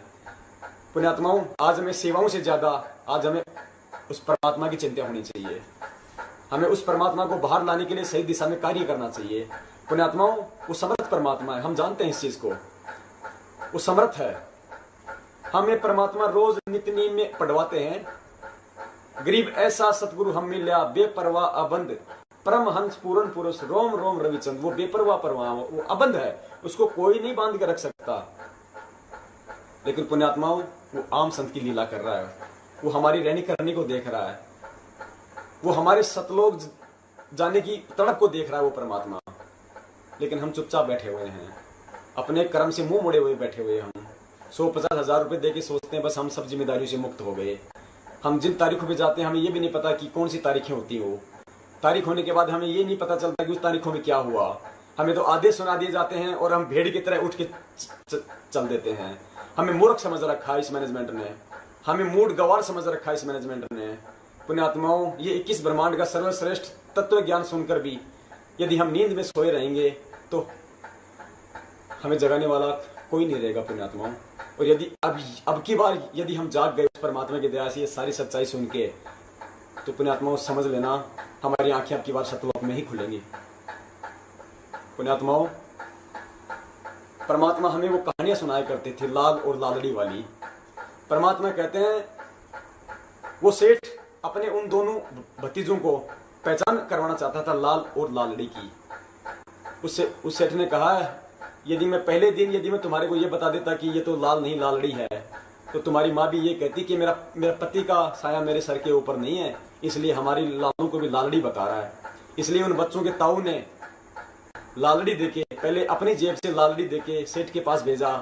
पुण्यात्माओं, आज हमें सेवाओं से ज्यादा आज हमें उस परमात्मा की चिंता होनी चाहिए। हमें उस परमात्मा को बाहर लाने के लिए सही दिशा में कार्य करना चाहिए पुण्यात्माओं। वो समर्थ परमात्मा है, हम जानते हैं इस चीज को, वो समर्थ है। हमें परमात्मा रोज नित्य नींद में पढ़वाते हैं, गरीब ऐसा सतगुरु हम मिल्या बेपरवाह अबंध, परमहंस पूर्ण पुरुष रोम रोम रविचंद। वो बेपरवाह परवाह, वो अबंध है, उसको कोई नहीं बांध के रख सकता। लेकिन पुण्यात्माओं, वो आम संत की लीला कर रहा है, वो हमारी रहनी करनी को देख रहा है, वो हमारे सतलोक जाने की तड़प को देख रहा है वो परमात्मा। लेकिन हम चुपचाप बैठे हुए हैं, अपने कर्म से मुंह मोड़े हुए बैठे हुए। हम 150 हजार रुपए देके सोचते हैं बस हम सब जिम्मेदारियों से मुक्त हो गए। हम जिन तारीखों पे जाते हैं हमें ये भी नहीं पता कि कौन सी तारीखें होती हो, तारीख होने के बाद हमें ये नहीं पता चलता कि उस तारीखों में क्या हुआ। हमें तो आदेश सुना दिए जाते हैं और हम भेड़ की तरह उठ के चल देते हैं। हमें मूर्ख समझ रखा है इस मैनेजमेंट ने, हमें मूड गवार समझ रखा है इस मैनेजमेंट ने। पुण्यात्माओं, ये 21 ब्रह्मांड का सर्वश्रेष्ठ तत्व ज्ञान सुनकर भी यदि हम नींद में सोए रहेंगे तो हमें जगाने वाला कोई नहीं रहेगा पुण्यात्माओं। और यदि अब की बार यदि हम जाग गए उस परमात्मा की दया से ये सारी सच्चाई सुन के, तो पुण्यात्माओं समझ लेना हमारी आंखें अब की बार सतलोक में ही खुलेंगी। पुण्यात्माओं, परमात्मा हमें वो कहानियां सुनाया करते थे लाल और लालड़ी वाली। परमात्मा कहते हैं वो सेठ अपने उन दोनों भतीजों को पहचान करवाना चाहता था लाल और लालड़ी की। उस सेठ ने कहा यदि मैं पहले दिन यदि मैं तुम्हारे को ये बता देता कि ये तो लाल नहीं लालड़ी है, तो तुम्हारी माँ भी ये कहती कि मेरा पति का साया मेरे सर के ऊपर नहीं है, इसलिए हमारी लालू को भी लालड़ी बता रहा है। इसलिए उन बच्चों के ताऊ ने लालड़ी देके, पहले अपनी जेब से लालड़ी देके सेठ के पास भेजा।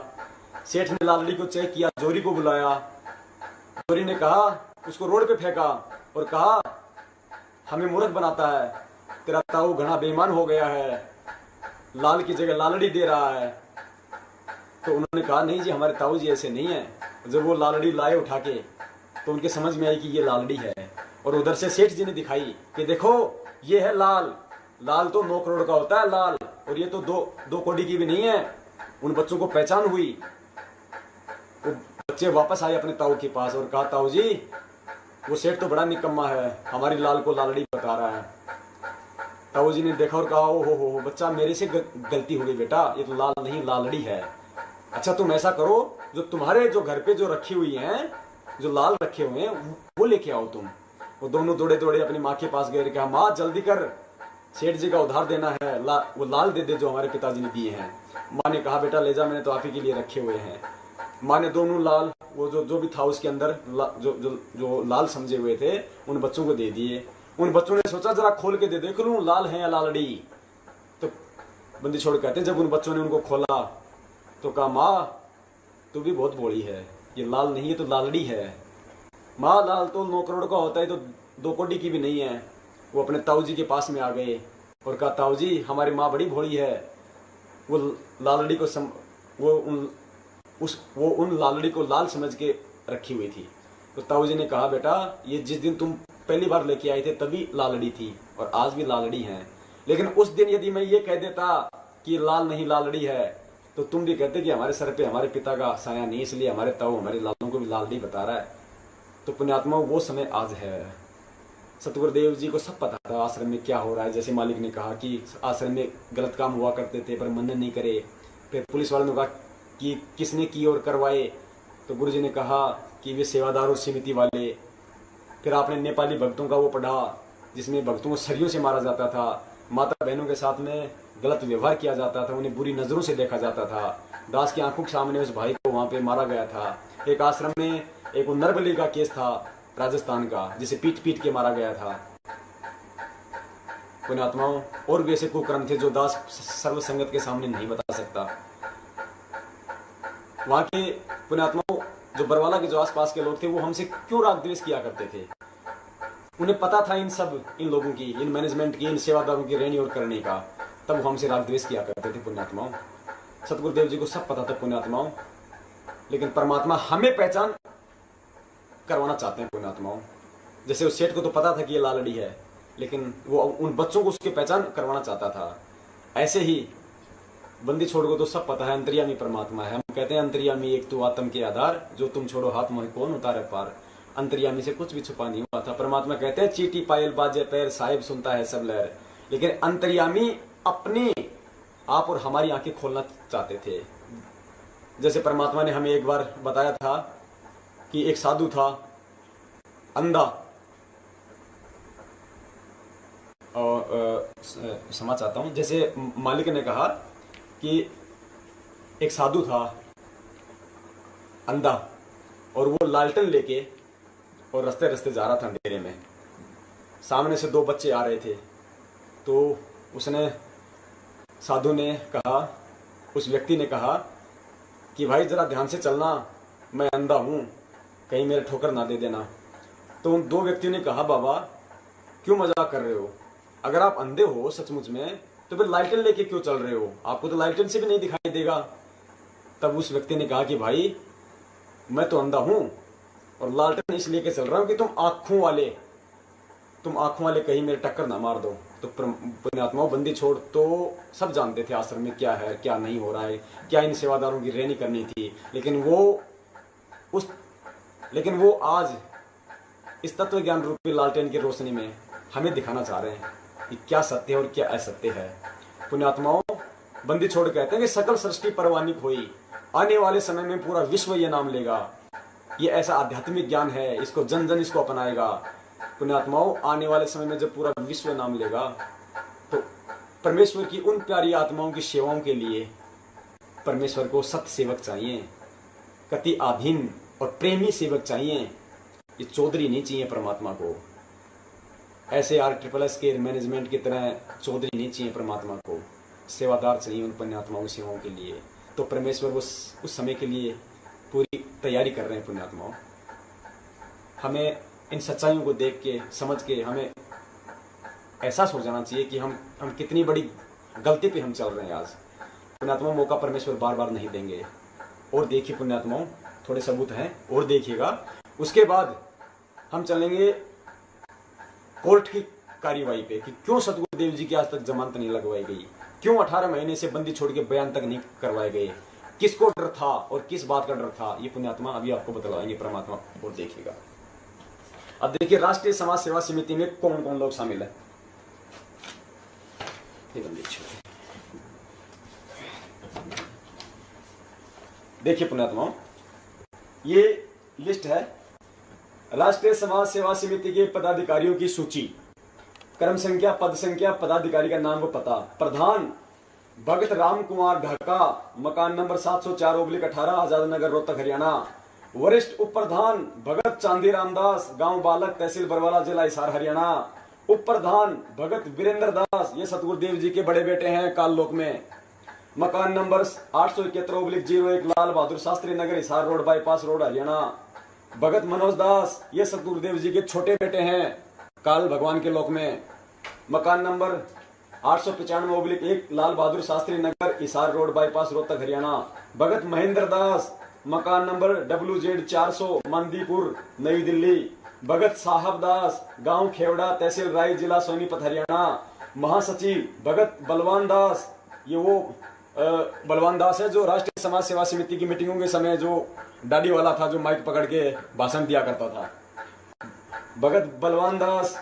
सेठ ने लालड़ी को चेक किया, जोरी को बुलाया, जोरी ने कहा, उसको रोड पे फेंका और कहा हमें मूर्ख बनाता है, तेरा ताऊ घना बेईमान हो गया है, लाल की जगह लालड़ी दे रहा है। तो उन्होंने कहा नहीं जी, हमारे ताऊ जी ऐसे नहीं है। जब वो लालड़ी लाए उठा के तो उनके समझ में आई कि ये लालड़ी है। और उधर से सेठ जी ने दिखाई कि देखो ये है लाल, लाल तो 9 करोड़ का होता है लाल, और ये तो 2 कौड़ी की भी नहीं है। उन बच्चों को पहचान हुई, वो बच्चे वापस आए अपने ताऊ के पास और कहा ताऊ जी वो सेठ तो बड़ा निकम्मा है, हमारी लाल को लालड़ी बता रहा है। ताऊ जी ने देखा और कहा ओ हो बच्चा मेरे से गलती हो गई बेटा, ये तो लाल नहीं लालड़ी है। अच्छा तुम ऐसा करो, जो तुम्हारे जो घर पे जो रखी हुई हैं, जो लाल रखे हुए हैं वो लेके आओ तुम। वो दोनों दौड़े दौड़े अपनी माँ के पास गए, कहा माँ जल्दी कर, सेठ जी का उधार देना है, वो लाल दे दे जो हमारे पिताजी ने दिए हैं। माँ ने कहा बेटा ले जा, मैंने तो आप ही के लिए रखे हुए हैं। माँ ने दोनों लाल, वो जो भी था उसके अंदर जो लाल समझे हुए थे उन बच्चों को दे दिए। उन बच्चों ने सोचा जरा खोल के दे देख लूं लाल है या लालड़ी। तो बंदी छोड़ कहते जब उन बच्चों ने उनको खोला तो कहा माँ तू भी बहुत बोली है, ये लाल नहीं है तो लालड़ी है। माँ लाल तो 9 करोड़ का होता है, तो 2 कौड़ी की भी नहीं है। वो अपने ताऊ जी के पास में आ गए और कहा ताऊ जी हमारी माँ बड़ी भोली है, वो लालड़ी को वो उन लालड़ी को लाल समझ के रखी हुई थी। तो ताऊ जी ने कहा बेटा ये जिस दिन तुम पहली बार लेके आए थे तभी लालड़ी थी और आज भी लालड़ी है, लेकिन उस दिन यदि मैं ये कह देता कि लाल नहीं लालड़ी है तो तुम भी कहते कि हमारे सर पे हमारे पिता का साया नहीं, इसलिए हमारे ताऊ हमारे लालों को भी लालड़ी बता रहा है। तो पुण्यात्मा वो समय आज है। सतगुरुदेव जी को सब पता था आश्रम में क्या हो रहा है। जैसे मालिक ने कहा कि आश्रम में गलत काम हुआ करते थे पर मनन नहीं करे। फिर पुलिस वालों ने कहा कि किसने की और करवाए, तो गुरुजी ने कहा कि वे सेवादार और समिति वाले। फिर आपने नेपाली भक्तों का वो पढ़ा जिसमें भक्तों को सरियों से मारा जाता था, माता बहनों के साथ में गलत व्यवहार किया जाता था, उन्हें बुरी नजरों से देखा जाता था। दास की आंखों के सामने उस भाई को वहां पे मारा गया था। एक आश्रम में एक नरबली का केस था राजस्थान का, जिसे पीट पीट के मारा गया था। पुण्यात्माओं, और भी ऐसे कुकर्म थे जो दास सर्व संगत के सामने नहीं बता सकता। वहां के पुण्यात्माओं, जो बरवाला के जो आसपास के लोग थे, वो हमसे क्यों राग द्वेष किया करते थे। उन्हें पता था इन लोगों की, इन मैनेजमेंट की, इन सेवादारों की रहनी और करने का, तब वो हमसे राग द्वेष किया करते थे। पुण्यात्माओं, सतगुरुदेव जी को सब पता था पुण्यात्माओं, लेकिन परमात्मा हमें पहचान करवाना चाहते हैं पुण्यात्माओं। जैसे उस सेठ को तो पता था कि ये लालड़ी है, लेकिन वो उन बच्चों को उसकी पहचान करवाना चाहता था। ऐसे ही बंदी छोड़ को तो सब पता है, अंतर्यामी परमात्मा है। हम कहते हैं अंतर्यामी एक तू आत्म के आधार, जो तुम छोड़ो हाथ मोह कौन उतारे पार। अंतर्यामी से कुछ भी छुपा नहीं हुआ था। परमात्मा कहते हैं चीटी पायल बाजे पैर, साहिब सुनता है सब लहर। लेकिन अंतर्यामी अपने आप और हमारी आंखें खोलना चाहते थे। जैसे परमात्मा ने हमें एक बार बताया था कि एक साधु था अंधा, और समझ चाहता हूं, जैसे मालिक ने कहा कि एक साधु था अंधा, और वो लालटेन लेके और रास्ते रास्ते जा रहा था अंधेरे में। सामने से दो बच्चे आ रहे थे, तो उसने, साधु ने कहा, उस व्यक्ति ने कहा कि भाई जरा ध्यान से चलना, मैं अंधा हूं, कहीं मेरे ठोकर ना दे देना। तो उन दो व्यक्तियों ने कहा, बाबा क्यों मजाक कर रहे हो, अगर आप अंधे हो सचमुच में तो फिर लालटेन लेके क्यों चल रहे हो, आपको तो लालटेन से भी नहीं दिखाई देगा। तब उस व्यक्ति ने कहा कि भाई मैं तो अंधा हूं और लालटेन इसलिए के चल रहा हूं कि तुम आंखों वाले कहीं मेरे टक्कर ना मार दो। तो पुण्यात्माओं, बंदी छोड़ तो सब जानते थे आश्रम में क्या है क्या नहीं हो रहा है, क्या इन सेवादारों की रहनी करनी थी, लेकिन वो आज इस तत्व ज्ञान रूपी लालटेन की रोशनी में हमें दिखाना चाह रहे हैं कि क्या सत्य है और क्या असत्य है। पुण्यात्माओं, बंदी छोड़ कहते हैं कि सकल सृष्टि परवानिक हुई, आने वाले समय में पूरा विश्व ये नाम लेगा। ये ऐसा आध्यात्मिक ज्ञान है, इसको जन जन इसको अपनाएगा। पुण्यात्माओं, आने वाले समय में जब पूरा विश्व नाम लेगा तो परमेश्वर की उन प्यारी आत्माओं की सेवाओं के लिए परमेश्वर को सत्य सेवक चाहिए, कति आधीन और प्रेमी सेवक चाहिए। ये चौधरी नहीं चाहिए परमात्मा को, ऐसे RSSS के मैनेजमेंट की तरह चौधरी नहीं चाहिए परमात्मा को, सेवादार चाहिए उन पुण्यात्माओं सेवाओं के लिए। तो परमेश्वर उस समय के लिए पूरी तैयारी कर रहे हैं पुण्यात्माओं। हमें इन सच्चाइयों को देख के समझ के हमें एहसास हो जाना चाहिए कि हम कितनी बड़ी गलती पे हम चल रहे हैं आज। पुण्यात्माओं, मौका परमेश्वर बार बार नहीं देंगे। और देखिए पुण्यात्माओं, थोड़े सबूत हैं और देखिएगा। उसके बाद हम चलेंगे कोर्ट की कार्यवाही पे कि क्यों सतगुरुदेव जी की आज तक जमानत नहीं लगवाई गई, क्यों 18 महीने से बंदी छोड़ के बयान तक नहीं करवाए गए, किसको डर था और किस बात का डर था, ये पुण्यात्मा अभी आपको बतलाएंगे परमात्मा। और देखिएगा, अब देखिए राष्ट्रीय समाज सेवा समिति में कौन कौन लोग शामिल है। देखिए पुण्यात्माओं, ये लिस्ट है राष्ट्रीय समाज सेवा समिति के पदाधिकारियों की सूची, क्रम संख्या, पद संख्या, पदाधिकारी का नाम व पता। प्रधान भगत राम कुमार ढाका, मकान नंबर 704/18, आजाद नगर, रोहतक, हरियाणा। वरिष्ठ उप प्रधान भगत चांदी रामदास, गांव बालक, तहसील बरवाला, जिला हिसार, हरियाणा। उप प्रधान भगत वीरेंद्र दास, ये सतगुरुदेव जी के बड़े बेटे हैं काल लोक में। मकान number 871/01, Lal Bahadur Shastri Nagar, Hisar road, bypass road, Haryana. Bhagat Manoj Das, ये सतगुरुदेव जी के छोटे बेटे हैं काल भगवान के लोक में। मकान नंबर 895/1, लाल बहादुर शास्त्री नगर, हिसार रोड, बाईपास, रोहतक, हरियाणा। भगत महेंद्र दास, मकान नंबर WZ 400, मंदीपुर, नई दिल्ली। भगत साहब दास, गांव खेवड़ा, तहसील राय, जिला सोनीपत, हरियाणा। महासचिव भगत बलवान दास, ये वो बलवान दास है जो राष्ट्रीय समाज सेवा समिति की मीटिंगों के समय जो दाढ़ी वाला था, जो माइक पकड़ के भाषण दिया करता था। भगत बलवान दास,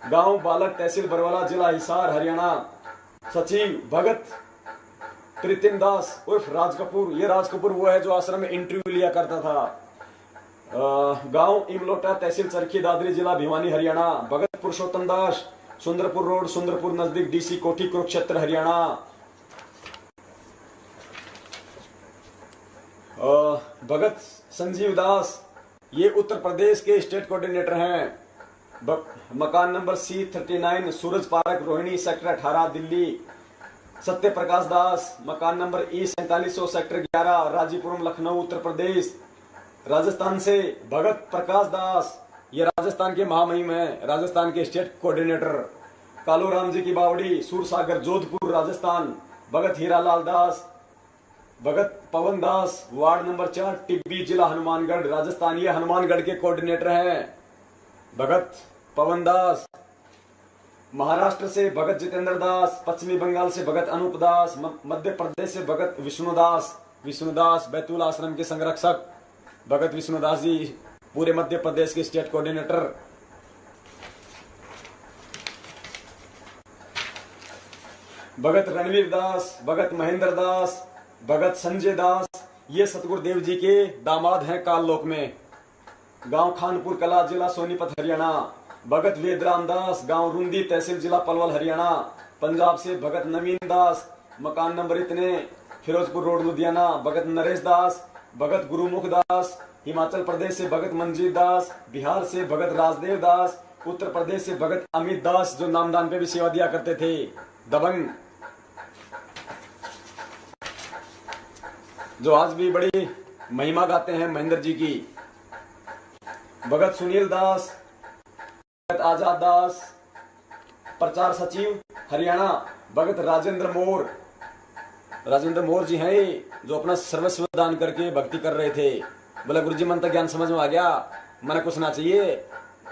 गांव बालक, तहसील बरवाला, जिला हिसार, हरियाणा। सचिव भगत प्रीतिम दास उर्फ राज कपूर, ये राज कपूर वो है जो आश्रम में इंटरव्यू लिया करता था। गांव इमलोटा, तहसील चरखी दादरी, जिला भिवानी, हरियाणा। भगत पुरुषोत्तम दास, सुंदरपुर रोड, सुंदरपुर नजदीक, DC कोठी, कुरुक्षेत्र, हरियाणा। भगत संजीव दास, ये उत्तर प्रदेश के स्टेट कोऑर्डिनेटर हैं। मकान नंबर C39 सूरज पार्क रोहिणी सेक्टर 18 दिल्ली। सत्य प्रकाश दास, मकान number E4700 sector 11 राजीपुरम Lucknow Uttar Pradesh. Rajasthan से भगत प्रकाश दास, ये राजस्थान के महामहिम हैं, राजस्थान के स्टेट कोऑर्डिनेटर। कालू राम जी की बावड़ी सूरसागर जोधपुर राजस्थान। भगत हीरालाल दास, भगत पवन दास, वार्ड नंबर 4 टिब्बी जिला हनुमानगढ़ राजस्थान, ये हनुमानगढ़ के कोऑर्डिनेटर हैं। भगत पवन दास। महाराष्ट्र से भगत जितेंद्र दास, पश्चिमी बंगाल से भगत अनूप दास, मध्य प्रदेश से भगत विष्णुदास बैतूल आश्रम के संरक्षक भगत विष्णुदास जी, पूरे मध्य प्रदेश के स्टेट कोऑर्डिनेटर। भगत रणवीर दास, भगत महेंद्र दास, भगत संजय दास, ये सतगुरुदेव जी के दामाद हैं काललोक में। गांव खानपुर कला जिला सोनीपत हरियाणा। भगत वेदराम दास, गांव रुंदी तहसील जिला पलवल हरियाणा। पंजाब से भगत नवीन दास, मकान नंबर इतने फिरोजपुर रोड लुधियाना। भगत नरेश दास, भगत गुरुमुख दास। हिमाचल प्रदेश से भगत मंजीत दास, बिहार से भगत राजदेव दास, उत्तर प्रदेश से भगत अमित दास, जो नामदान पे भी सेवा दिया करते थे, दबंग, जो आज भी बड़ी महिमा गाते हैं महेंद्र जी की। भगत सुनील दास, भगत आजाद दास, प्रचार सचिव हरियाणा। भगत राजेंद्र मोर जी हैं, जो अपना सर्वस्व दान करके भक्ति कर रहे थे। बोला गुरुजी मन तक ज्ञान समझ में आ गया, मैंने कुछ ना चाहिए,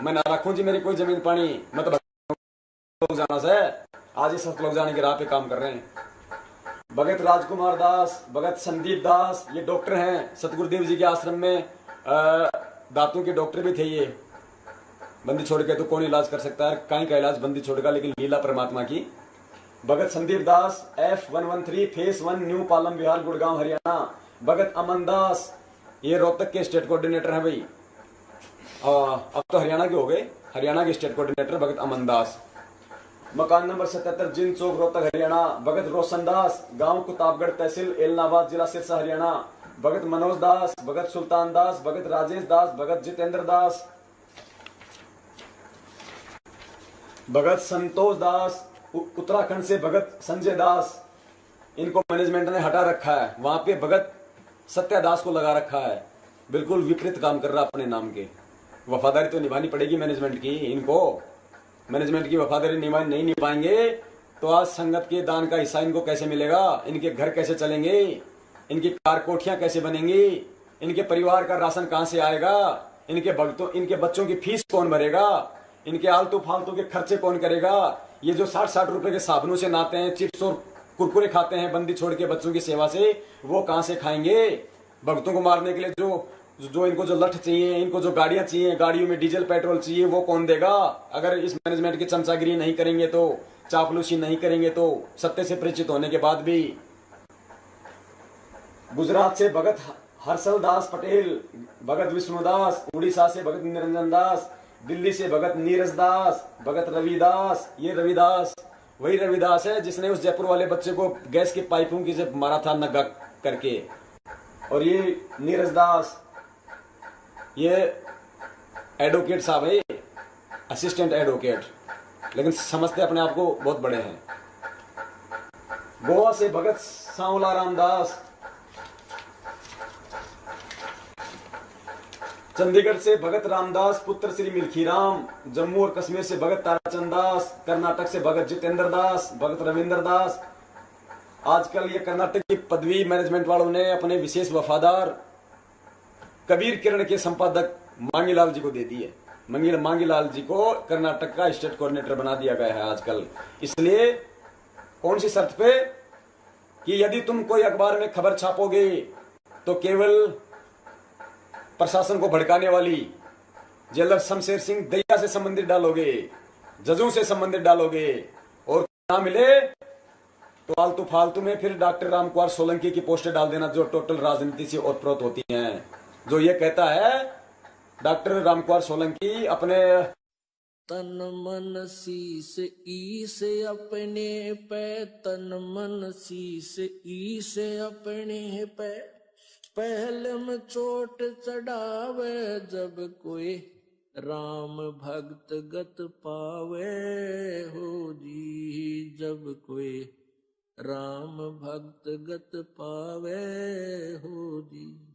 मैं ना रखूं जी मेरी कोई जमीन पानी, मैं तो लोग जाना से आज ही सब लोग जाने की राह पे काम कर रहे हैं। भगत राजकुमार दास, भगत संदीप दास, ये डॉक्टर हैं सतगुरुदेव जी के आश्रम में, दांतों के डॉक्टर भी थे ये। बंदी छोड़ के तो कौन इलाज कर सकता है, कहीं का इलाज बंदी छोड़ेगा, लेकिन लीला परमात्मा की। Bhagat Sandeep Das, F113 phase 1 new Palam Vihar Gurgaon Haryana. Bhagat Aman Das, ये रोहतक के स्टेट कोऑर्डिनेटर हैं भाई, अब तो हरियाणा के हो गए, हरियाणा के स्टेट कोऑर्डिनेटर भगत अमन दास। मकान नंबर 77 जिन चौक रोहतक हरियाणा। भगत रोशन दास, गांव कुताबगढ़ तहसील एलनाबाद जिला सिरसा हरियाणा। भगत मनोज दास, भगत सुल्तान दास, भगत राजेश दास, भगत जितेंद्र दास, भगत संतोष दास। उत्तराखंड से भगत संजय दास, इनको मैनेजमेंट ने हटा रखा है, वहां पे भगत सत्या दास को लगा रखा है, बिल्कुल विपरीत काम कर रहा अपने नाम के। वफादारी तो निभानी पड़ेगी मैनेजमेंट की, इनको मैनेजमेंट की वफादारी नहीं निभाएंगे तो आज संगत के दान का हिस्सा इनको कैसे मिलेगा, इनके घर कैसे चलेंगे, इनकी कार कोठियां कैसे बनेंगी, इनके परिवार का राशन कहां से आएगा, इनके बच्चों की फीस कौन भरेगा, इनके आलतू फालतू के खर्चे कौन करेगा। ये जो 60-60 रुपए के साबुनों से नहाते हैं, चिप्स और कुरकुरे खाते हैं बंदी छोड़ के बच्चों की सेवा से, वो कहां से खाएंगे। भक्तों को मारने के लिए जो इनको जो लठ चाहिए, इनको जो गाड़ियां चाहिए, गाड़ियों में डीजल पेट्रोल चाहिए, वो कौन देगा। अगर इस मैनेजमेंट की चमचागिरी नहीं करेंगे तो, चापलूसी नहीं करेंगे तो, सत्य से परिचित होने के बाद भी। गुजरात से भगत हर्षल दास पटेल, भगत विष्णुदास। उड़ीसा से भगत निरंजन दास। दिल्ली से भगत नीरज दास, भगत रविदास। ये रविदास वही रविदास है जिसने उस जयपुर वाले बच्चे को गैस की पाइपों की से मारा था नग्गा करके। और ये नीरज दास, ये एडवोकेट साहब है, असिस्टेंट एडवोकेट, लेकिन समझते अपने आप को बहुत बड़े हैं। गोवा से भगत सांवला रामदास। चंडीगढ़ से भगत रामदास पुत्र श्री मिल्खीराम। जम्मू और कश्मीर से भगत ताराचंद दास। कर्नाटक से भगत जितेंद्र दास, भगत रविंद्र दास। आजकल ये कर्नाटक की पदवी मैनेजमेंट वालों ने अपने विशेष वफादार कबीर किरण के संपादक मांगीलाल जी को दे दी है। मांगीलाल जी को कर्नाटक का स्टेट कोऑर्डिनेटर बना दिया गया है आजकल। इसलिए कौन सी शर्त पे कि यदि तुम कोई अखबार में खबर छापोगे तो केवल प्रशासन को भड़काने वाली जेलर शमशेर सिंह दहिया से संबंधित डालोगे, जजों से संबंधित डालोगे, और ना मिले तो फालतू फालतू में फिर डॉक्टर रामकुमार सोलंकी की पोस्टर डाल देना, जो टोटल राजनीति से ओतप्रोत होती हैं। जो ये कहता है डॉक्टर रामकुमार सोलंकी अपने तन मन शीस ईस अपने पे, तन मन शीस ईस अपने पे, पहले में चोट चढ़ावे जब कोई राम भक्त गत पावे हो जी। जब कोई राम भक्त गत पावे हो जी।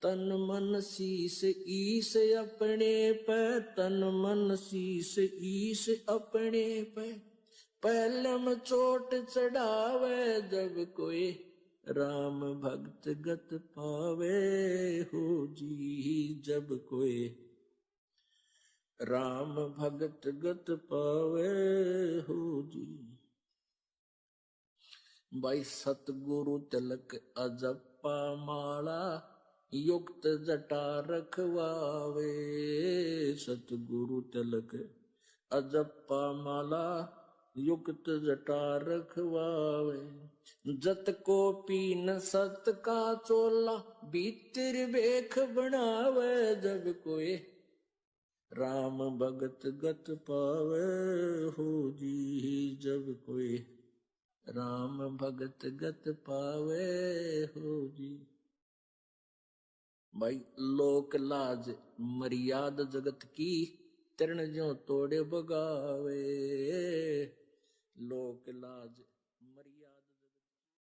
तन मन शीस ईस अपने पे, तन मन शीस ईस अपने पे, पहले में चोट चढ़ावे जब कोई राम भक्त गत पावे हो जी। जब कोई राम भक्त गत पावे हो जी। भाई सतगुरु तिलक अजप्पा माला, युक्त जटा रखवावे। सतगुरु तिलक अजप्पा माला, युक्त जटा रखवावे। जत को पीन सत का चोला, भीतर बेख बनावे जब कोई राम भगत गत पावे हो जी। जब कोई राम भगत गत पावे हो जी। भाई लोक लाज मर्याद जगत की, तरण ज्यों तोड़े बगावे। लोक लाज मर्याद